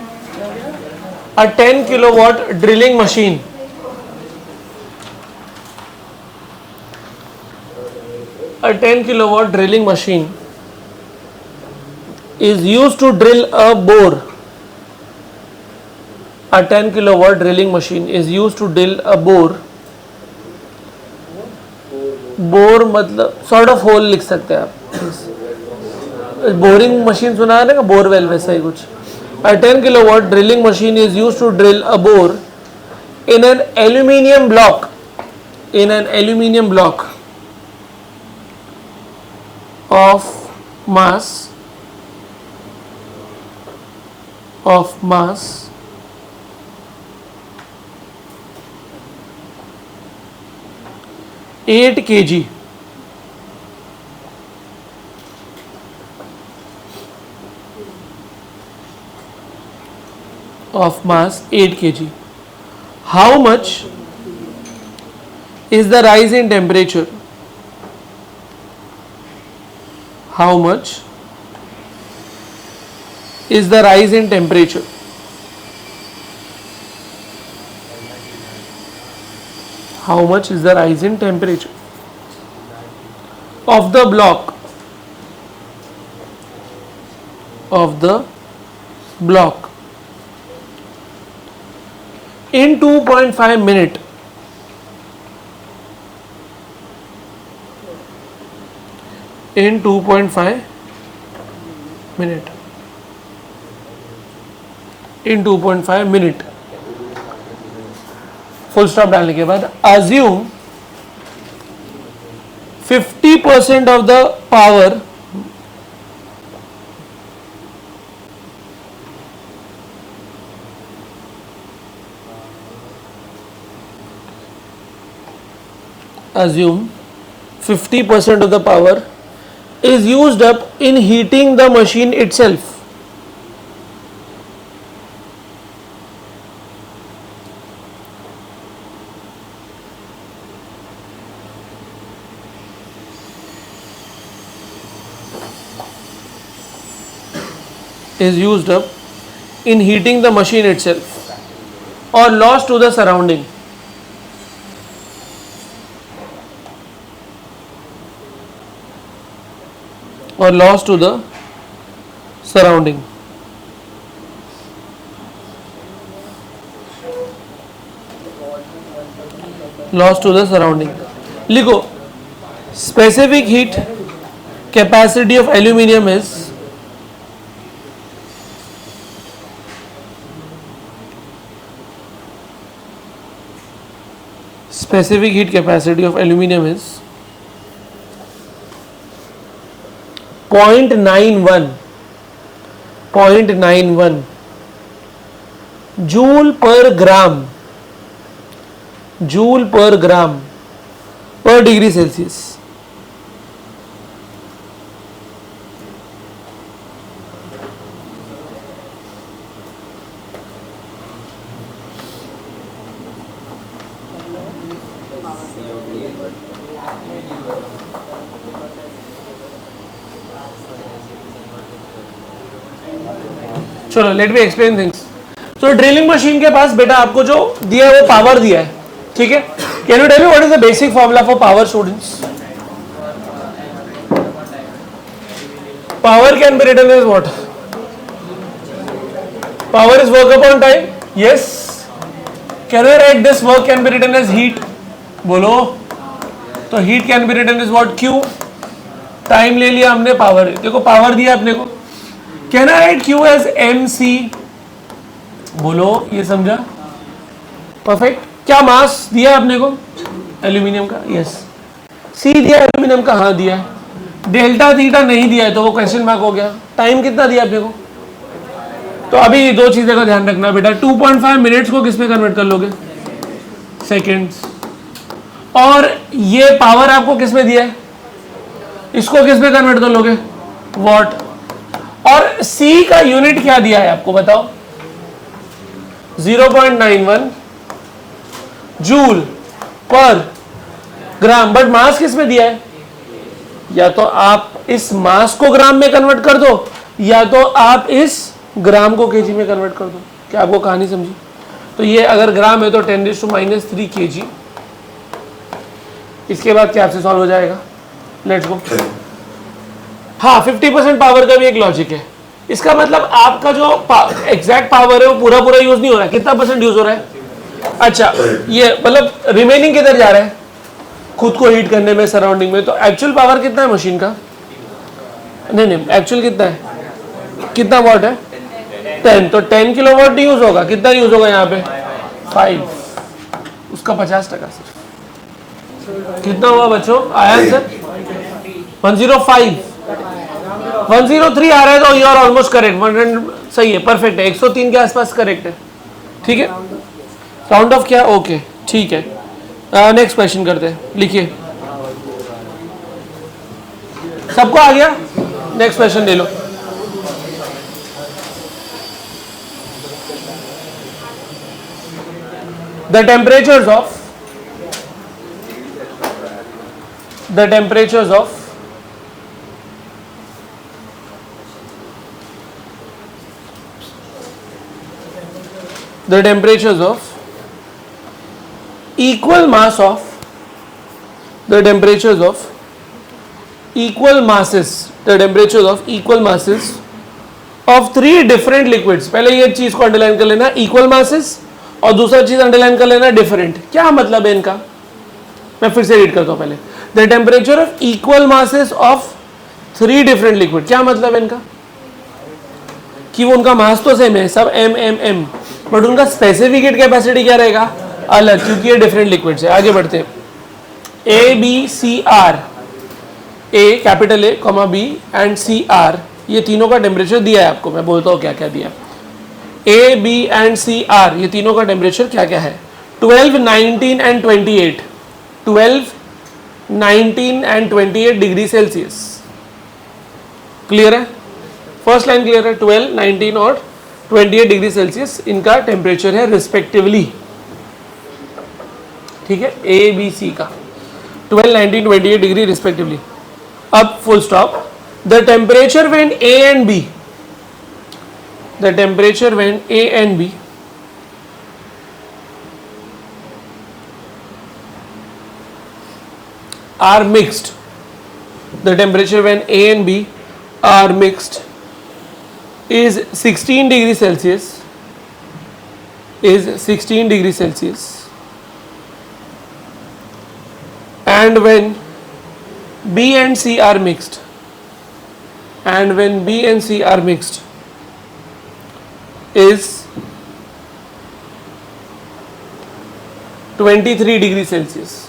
a 10 kilowatt drilling machine a 10 kilowatt drilling machine is used to drill a bore. A 10 kilowatt drilling machine is used to drill a bore. Bore मतलब सॉर्ट ऑफ होल लिख सकते हैं आप। Boring machine सुना है ना, borewell, वैसा ही कुछ। A 10 kilowatt drilling machine is used to drill a bore in an aluminium block. In an aluminium block of mass 8 kg. Of mass 8 kg. How much is the rise in temperature? How much is the rise in temperature? How much is the rise in temperature of the block? Of the block in 2.5 minute. In 2.5 minute. In 2.5 minute. Full stop डालने के बाद assume 50% of the power assume 50% of the power is used up in heating the machine itself. Is used up in heating the machine itself or lost to the surrounding. Or lost to the surrounding. Lost to the surrounding. लिखो specific heat capacity of aluminium is specific heat capacity of aluminium is 0.91 joule per gram per degree Celsius. चलो let me explain things. सो drilling machine के पास बेटा आपको जो दिया है वो power दिया है, ठीक है. Can you tell me what is the basic formula for power students? Power can be written as what? Power is work upon time. Yes. Can you write this work can be written as heat? बोलो. तो heat can be written as what? Q. Time ले लिया हमने, power. देखो power दिया अपने को. Can I write Q as MC? बोलो, ये समझा? परफेक्ट. क्या मास दिया अपने को? एल्यूमिनियम का. यस. C दिया एल्यूमिनियम का? हाँ दिया है. डेल्टा थीटा नहीं दिया है तो वो क्वेश्चन मार्क हो गया. टाइम कितना दिया अपने को? तो अभी दो चीजें का ध्यान रखना बेटा. 2.5 मिनट्स को किस में कन्वर्ट कर लोगे? सेकेंड्स. और ये पावर आपको किस में दिया है? इसको किस में कन्वर्ट कर लोगे? वॉट. और C का यूनिट क्या दिया है आपको बताओ? 0.91 जूल पर ग्राम. बट मास किस में दिया है? या तो आप इस मास को ग्राम में कन्वर्ट कर दो या तो आप इस ग्राम को केजी में कन्वर्ट कर दो. क्या आपको कहानी समझी? तो ये अगर ग्राम है तो 10⁻³ kg. इसके बाद क्या आपसे सॉल्व हो जाएगा? Let's go. हाँ 50% पावर का भी एक लॉजिक है. इसका मतलब आपका जो एग्जैक्ट पावर है वो पूरा यूज नहीं हो रहा है. कितना परसेंट यूज हो रहा है? अच्छा, ये मतलब रिमेनिंग किधर जा रहा है? खुद को हीट करने में, सराउंडिंग में. तो एक्चुअल पावर कितना है मशीन का? नहीं, एक्चुअल कितना है? कितना वॉट है? 10. तो 10 किलोवाट नहीं यूज होगा. कितना यूज होगा यहाँ पे? 5. उसका 50% सिर्फ. कितना हुआ बच्चों? आया सर 105. 103 आ रहा है तो यू आर ऑलमोस्ट करेक्ट. 100 सही है, परफेक्ट है. 103 के आसपास करेक्ट है. ठीक है. राउंड ऑफ किया. ओके ठीक है. नेक्स्ट क्वेश्चन करते हैं. लिखिए. सबको आ गया? नेक्स्ट क्वेश्चन ले लो. The temperatures of the temperatures of equal mass of the temperatures of equal masses the temperatures of equal masses of 3 different liquids. पहले ये चीज को अंडरलाइन कर लेना, इक्वल मासेस, और दूसरा चीज अंडरलाइन कर लेना डिफरेंट. क्या मतलब है इनका, मैं फिर से रीड करता हूं पहले. The temperature of equal masses of 3 different liquid. क्या मतलब है इनका कि वो उनका मास तो सेम है, सब एम एम एम, बट उनका स्पेसिफिक कैपेसिटी क्या रहेगा, अलग, क्योंकि ये डिफरेंट लिक्विड्स है. आगे बढ़ते हैं. A B C R, A capital A comma B and C R, ये तीनों का टेम्परेचर दिया है आपको. मैं बोलता हूँ क्या क्या दिया. A B and C R, ये तीनों का टेम्परेचर क्या क्या है. 12, 19 and 28. 12, 19 and 28 degree Celsius. Clear है, फर्स्ट लाइन क्लियर है. 12, 19 और 28 डिग्री सेल्सियस इनका टेम्परेचर है रिस्पेक्टिवली. ठीक है, ए बी सी का 12, 19, 28 डिग्री रिस्पेक्टिवली. अब full stop. The temperature when A and B, the temperature when A and B are mixed, the temperature when A and B are mixed is 16 degrees Celsius, is 16 degrees Celsius, and when B and C are mixed, and when B and C are mixed is 23 degrees Celsius,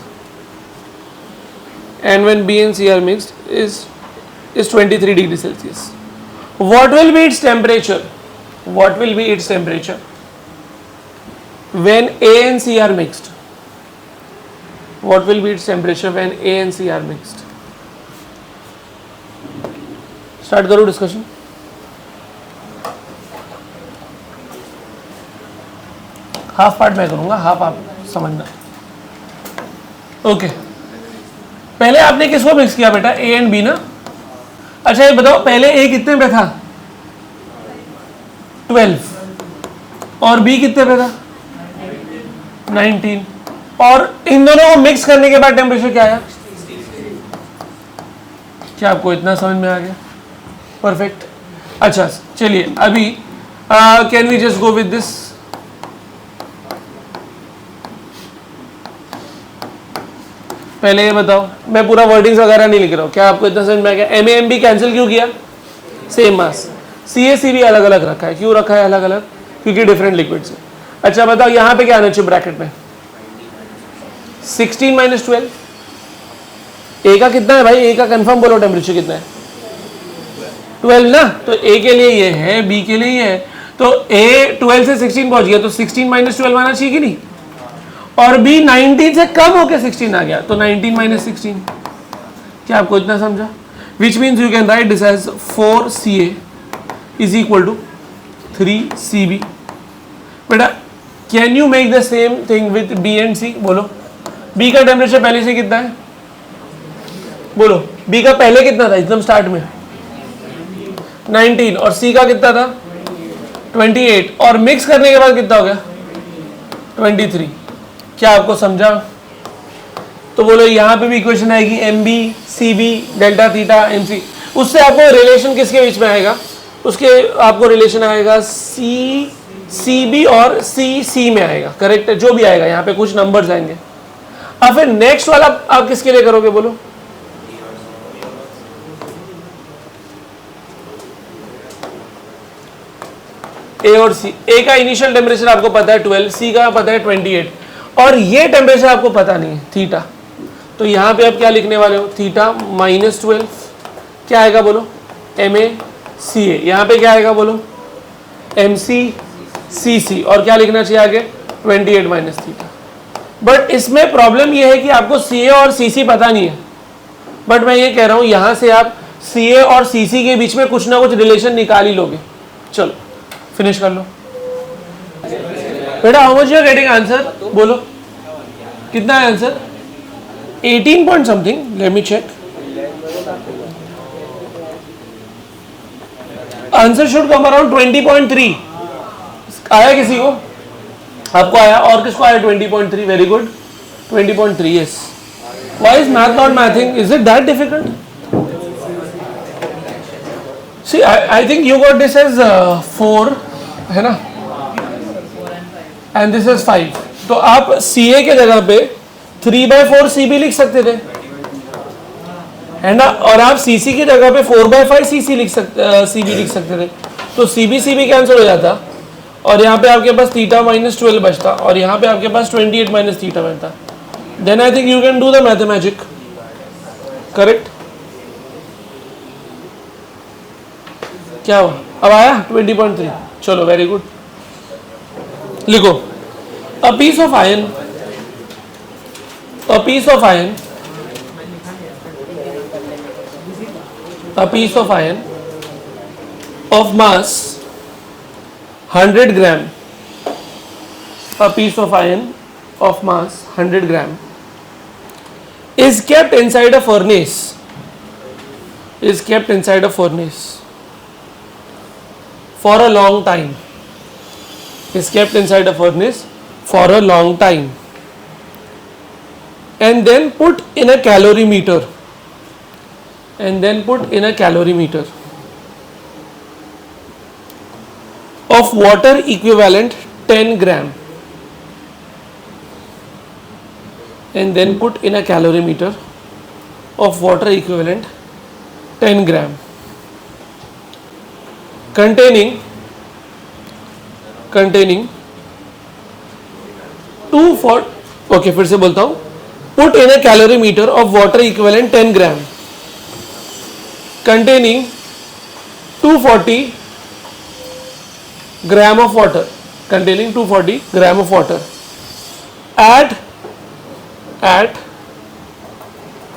and when B and C are mixed is 23 degrees Celsius. What will be its temperature? What will be its temperature when A and C are mixed? What will be its temperature when A and C are mixed? Start करो discussion. Half part मैं करूंगा, half आप समझना. Okay, पहले आपने किसको mix किया बेटा, ए एंड बी ना. अच्छा ये बताओ, पहले ए कितने पे था, 12, और बी कितने पे था, 19, और इन दोनों को मिक्स करने के बाद टेम्परेचर क्या आया. क्या आपको इतना समझ में आ गया, परफेक्ट. अच्छा चलिए अभी can we just go with this. पहले ये बताओ, मैं पूरा वर्डिंग्स वगैरह नहीं लिख रहा हूँ, क्या आपको इतना समझ में आ गया. M A M B cancel क्यों किया, सेम मास. सी ए सी भी अलग अलग रखा है, क्यों रखा है अलग अलग, क्योंकि डिफरेंट लिक्विड्स है. अच्छा बताओ यहाँ पे क्या आना चाहिए ब्रैकेट में, 16 माइनस 12. ए का कितना है भाई, ए का कंफर्म बोलो टेम्परेचर कितना है, 12 ना. तो ए के लिए ये है, बी के लिए ये है, तो ए 12 से 16 पहुंच गया, तो 16 माइनस 12 आना चाहिए कि नहीं, और बी 19 से कम होकर 16 आ गया, तो 19 माइनस 16. क्या आपको इतना समझा, which means you can write this as 4Ca is equal to 3Cb. बेटा can you make the same thing with B and C. बोलो बी का टेम्परेचर पहले से कितना है, बोलो बी का पहले कितना था एकदम स्टार्ट में, 19, और सी का कितना था 28, और मिक्स करने के बाद कितना हो गया 23. क्या आपको समझा. तो बोलो यहाँ पे भी इक्वेशन आएगी M B C B delta theta M C. उससे आपको रिलेशन किसके बीच में आएगा, उसके आपको रिलेशन आएगा सी सी बी और सी सी में आएगा. करेक्ट है, जो भी आएगा यहाँ पे कुछ नंबर्स आएंगे. अब फिर नेक्स्ट वाला आप किसके लिए करोगे, बोलो ए और सी. ए का इनिशियल टेम्परेचर आपको पता है 12, सी का पता है 28, और ये टेम्परेचर आपको पता नहीं है थीटा. तो यहाँ पे आप क्या लिखने वाले हो, थीटा माइनस 12 क्या आएगा बोलो, एम ए सी ए. यहाँ पे क्या आएगा बोलो, एम सी सी सी, और क्या लिखना चाहिए आगे 28 माइनस थीटा. बट इसमें प्रॉब्लम ये है कि आपको सी ए और सी सी पता नहीं है. बट मैं ये कह रहा हूँ यहाँ से आप सी ए और सी सी के बीच में कुछ ना कुछ रिलेशन निकाल ही लोगे. चलो फिनिश कर लो बेटा. How much you are getting answer, बोलो कितना है answer, 18 point something. Let me check. Answer should come around 20.3. आया किसी को, आपको आया, और किसको आया 20.3, very good 20.3, yes. Why is math not mathing? Is it that difficult? See, I think you got this as 4, है ना, and this is 5. तो आप CA के जगह पे 3/4 CB लिख सकते थे, है ना, और आप CC की जगह पे 4/5 CB लिख सकते थे. तो CB कैंसिल हो जाता, और यहाँ पे आपके पास थीटा -12 बचता, और यहाँ पे आपके पास 28 माइनस थीटा बनता. Then I think you can do the mathematic, correct? क्या हुआ, अब आया 20.3. चलो वेरी गुड. लिखो, a piece of iron of mass 100 gram, a piece of iron of mass 100 gram is kept inside a furnace, for a long time, and then put in a calorimeter, of water equivalent 10 gram, and then put in a calorimeter of water equivalent 10 gram, containing 240, okay फिर से बोलता हूँ, put in a calorimeter of water equivalent 10 gram, containing 240 gram of water, at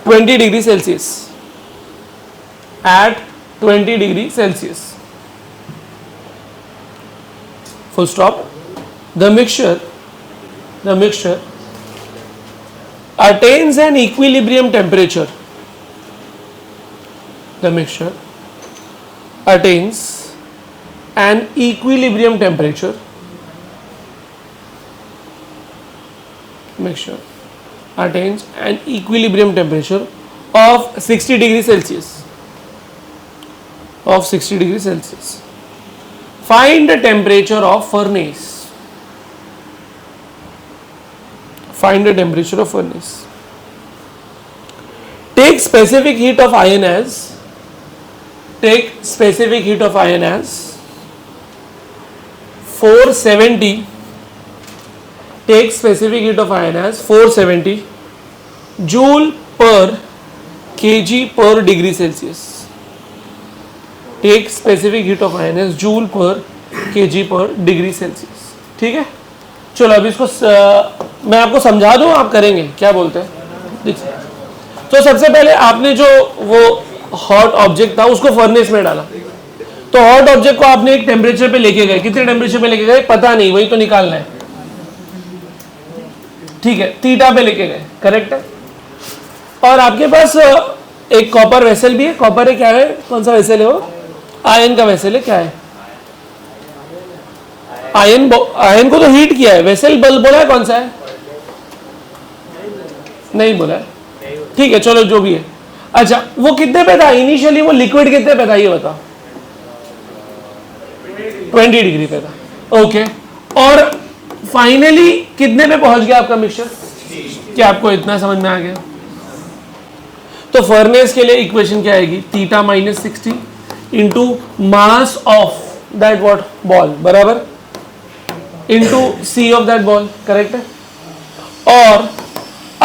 20 degrees Celsius, full stop. The mixture attains an equilibrium temperature, of 60 degrees Celsius. Find the temperature of furnace. Take specific heat of iron as 470. Take specific heat of iron as 470 joule per kg per degree Celsius. Take specific heat of iron as joule per kg per degree Celsius. ठीक है, चलो अभी इसको मैं आपको समझा दूं, आप करेंगे, क्या बोलते हैं. तो सबसे पहले आपने जो वो हॉट ऑब्जेक्ट था उसको फर्नेस में डाला, तो हॉट ऑब्जेक्ट को आपने एक टेम्परेचर पे लेके गए, कितने टेम्परेचर पे लेके गए पता नहीं, वही तो निकालना है. ठीक है, थीटा पे लेके गए, करेक्ट है. और आपके पास एक कॉपर वेसल भी है. कॉपर है, क्या है, कौन सा वेसल है वो, आयन का वेसल है. क्या है, आयन को तो हीट किया है. वेसल बोला है कौन सा है, नहीं बोला है. ठीक है, चलो जो भी है. अच्छा, वो कितने पे था इनिशियली, वो लिक्विड कितने पे था ये बताओ. 20 डिग्री पे था. ओके, और फाइनली कितने पे पहुंच गया आपका मिक्सचर. क्या आपको इतना समझ में आ गया. तो फर्नेस के लिए इक्वेशन क्या आएगी, theta -60 into mass of that what ball बराबर into C of that ball, correct है. और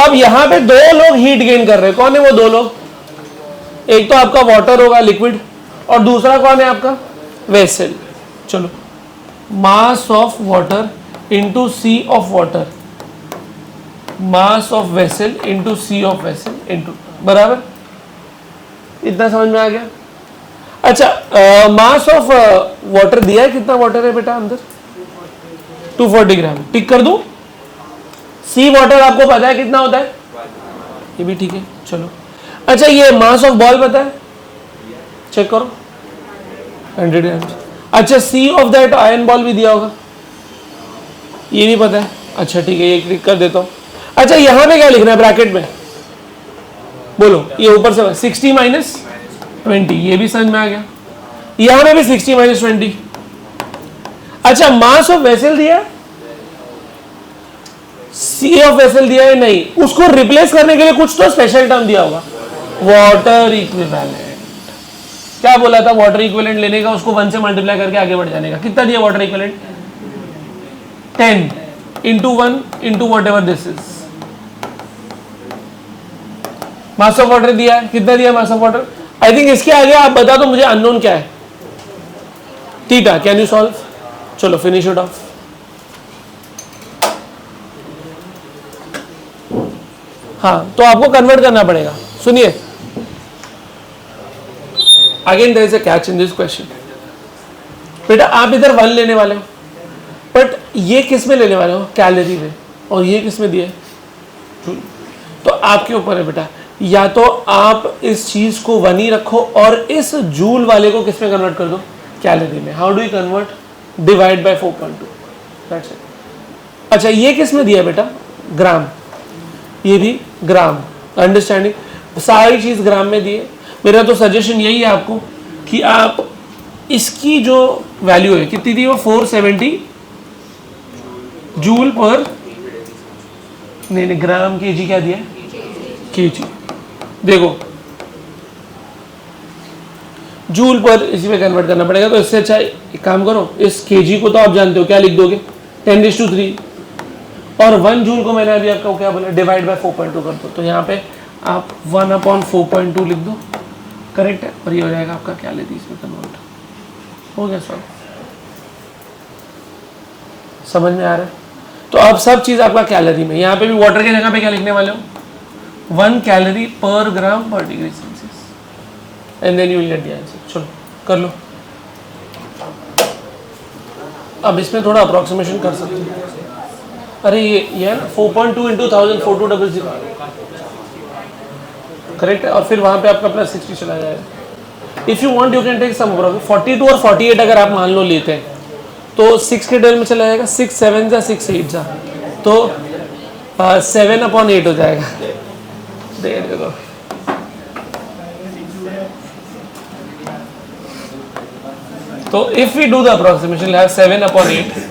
अब यहां पे दो लोग हीट गेन कर रहे हैं. कौन है वो दो लोग, एक तो आपका वाटर होगा लिक्विड, और दूसरा कौन है आपका वेसल. चलो, mass of water into C of water, mass of vessel into C of vessel into, बराबर. इतना समझ में आ गया. अच्छा, मास ऑफ वाटर दिया है, कितना वाटर है बेटा अंदर, 240 ग्राम. टिक कर दूं. सी वाटर आपको पता है कितना होता है, ये भी ठीक है. चलो, अच्छा ये मास ऑफ बॉल पता है, चेक करो 100 ग्राम. अच्छा, सी ऑफ दैट आयरन बॉल भी दिया होगा, ये भी पता है, अच्छा ठीक है, ये क्लिक कर देता हूँ। अच्छा यहाँ पे क्या लिखना है ब्रैकेट में, बोलो, ये ऊपर से 60 माइनस 20, ये भी समझ में आ गया। यहाँ पे भी 60 माइनस 20। अच्छा मास ऑफ वेसल दिया, सी ऑफ वेसल दिया है नहीं, उसको रिप्लेस करने के लिए कुछ तो स्पेशल टर्म दिया होगा, वाटर इक्विवेलेंट। क्या बोला था, वाटर इक्विवेलेंट लेने का, उसको 1 से मल्टीप्लाई करके आगे बढ़ जाने का। कितना दिया water equivalent, 10 into 1 into whatever this is. Mass of water दिया है, कितना दिया mass of water. I think इसके आगे आप बता दो मुझे अननोन क्या है, थीटा। कैन यू सॉल्व, चलो फिनिश इट ऑफ। हाँ तो आपको कन्वर्ट करना पड़ेगा। सुनिए, again there is a catch in this question. बेटा आप इधर 1 लेने वाले हो, बट ये किस में लेने वाले हो, कैलोरी में, और ये किस में दिया है, तो आपके ऊपर है बेटा। या तो आप इस चीज को 1 ही रखो और इस जूल वाले को किस में कन्वर्ट कर दो, कैलोरी में। How do you convert, divide by 4.2, that's it. अच्छा ये किस में दिया है बेटा, ग्राम, ये भी ग्राम, अंडरस्टैंडिंग, सारी चीज ग्राम में दी है। मेरा तो सजेशन यही है आपको कि आप इसकी जो वैल्यू है कितनी थी वो 470 जूल पर, नहीं ग्राम, केजी क्या दिया, केजी। देखो जूल पर इसी में कन्वर्ट करना पड़ेगा, तो इससे अच्छा एक काम करो, इस केजी को तो आप जानते हो क्या लिख दोगे, 10⁻3, और 1 जूल को मैंने अभी आपको क्या बोला, डिवाइड बाय 4.2 कर दो। तो यहाँ पे आप 1/4.2 लिख दो, करेक्ट है, और ये हो जाएगा आपका क्या लेती इसमें कन्वर्ट, हो गया सॉल्व। समझ में आ रहा है। तो अब सब चीज़ आपका कैलोरी में, यहाँ पे भी वाटर की जगह पे क्या लिखने वाले हो, 1 calorie per gram per degree Celsius, and then you will get the answer. चलो कर लो। अब इसमें थोड़ा अप्रोक्सीमेशन कर सकते हो। अरे ये है ना 4.2 इंटू 1000 4200, करेक्ट है, और फिर वहाँ पे आपका प्लस 60 चला जाएगा। If you want you can take some 42 और 48 अगर आप मान लो लेते हैं तो 6 के डेल में चला जाएगा, 6 7 जा 6 8 जा, तो 7/8 हो जाएगा। दे दो। तो if we do the approximation, we'll have 7/8.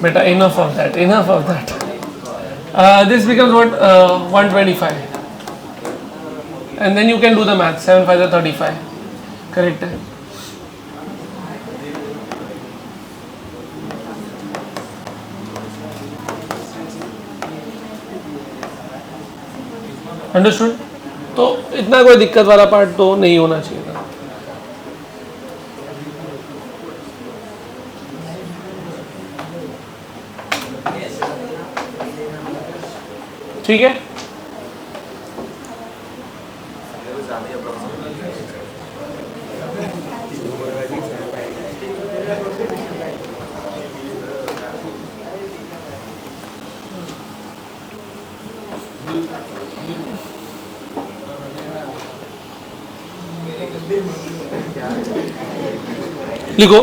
Beta, enough of that. Enough of that. This becomes what, 125, and then you can do the math. 7 5 are 35. Correct. Understood. तो इतना कोई दिक्कत वाला पार्ट तो नहीं होना चाहिए था। ठीक है, लिखो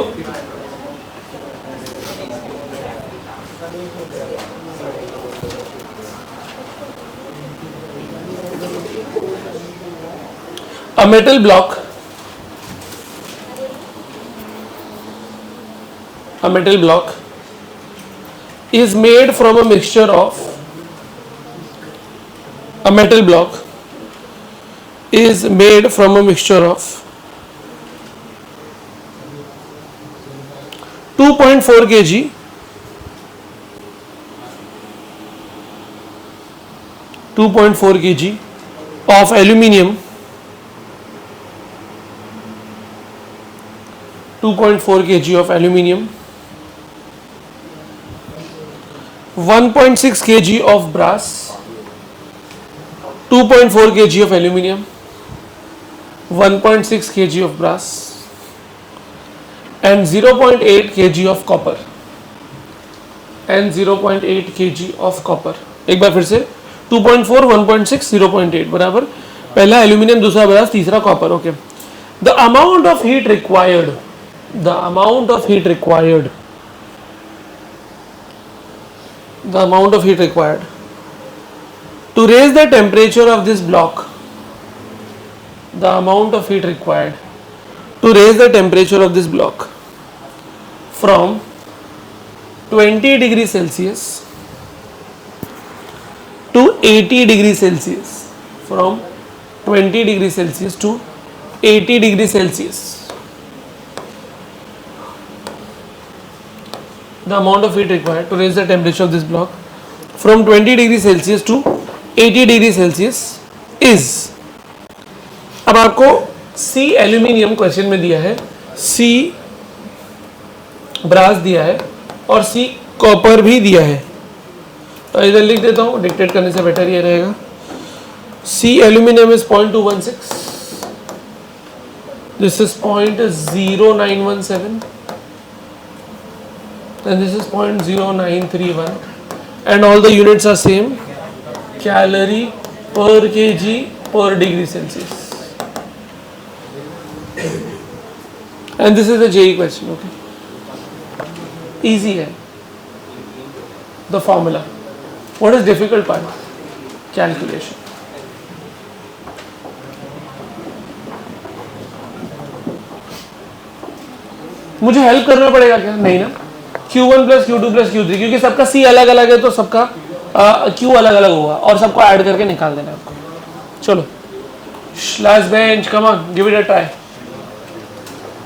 a metal block is made from a mixture of a metal block is made from a mixture of 2.4 kg 2.4 kg of aluminium, 2.4 kg of aluminium, 1.6 kg of brass, 2.4 kg of aluminium, 1.6 kg of brass, and 0.8 kg of copper, and 0.8 kg of copper. एक बार फिर से 2.4, 1.6, 0.8 बराबर, पहला aluminium, दूसरा brass, तीसरा copper. Okay, the amount of heat required the amount of heat required to raise the temperature of this block, the amount of heat required to raise the temperature of this block from 20 degrees Celsius to 80 degrees Celsius, from 20 degrees Celsius to 80 degrees Celsius. The amount of heat required to raise the temperature of this block from 20 degrees Celsius to 80 degrees Celsius is, अब आपको C aluminium question में दिया है, C brass दिया है और C copper भी दिया है, तो इधर लिख देता हूँ, डिक्टेट करने से बेटर ये रहेगा. C aluminium is 0.216, this is 0.0917 and this is 0.0931 and all the units are same, calorie per kg per degree Celsius, and this is a JEE question. Okay, easy hai the formula. What is difficult part? Calculation. मुझे help करना पड़ेगा क्या? नहीं ना. Q1 plus Q2 plus Q3, क्योंकि सबका C अलग अलग है तो सबका Q अलग अलग होगा और सबको ऐड करके निकाल देना है आपको. चलो, last bench, come on, give it a try.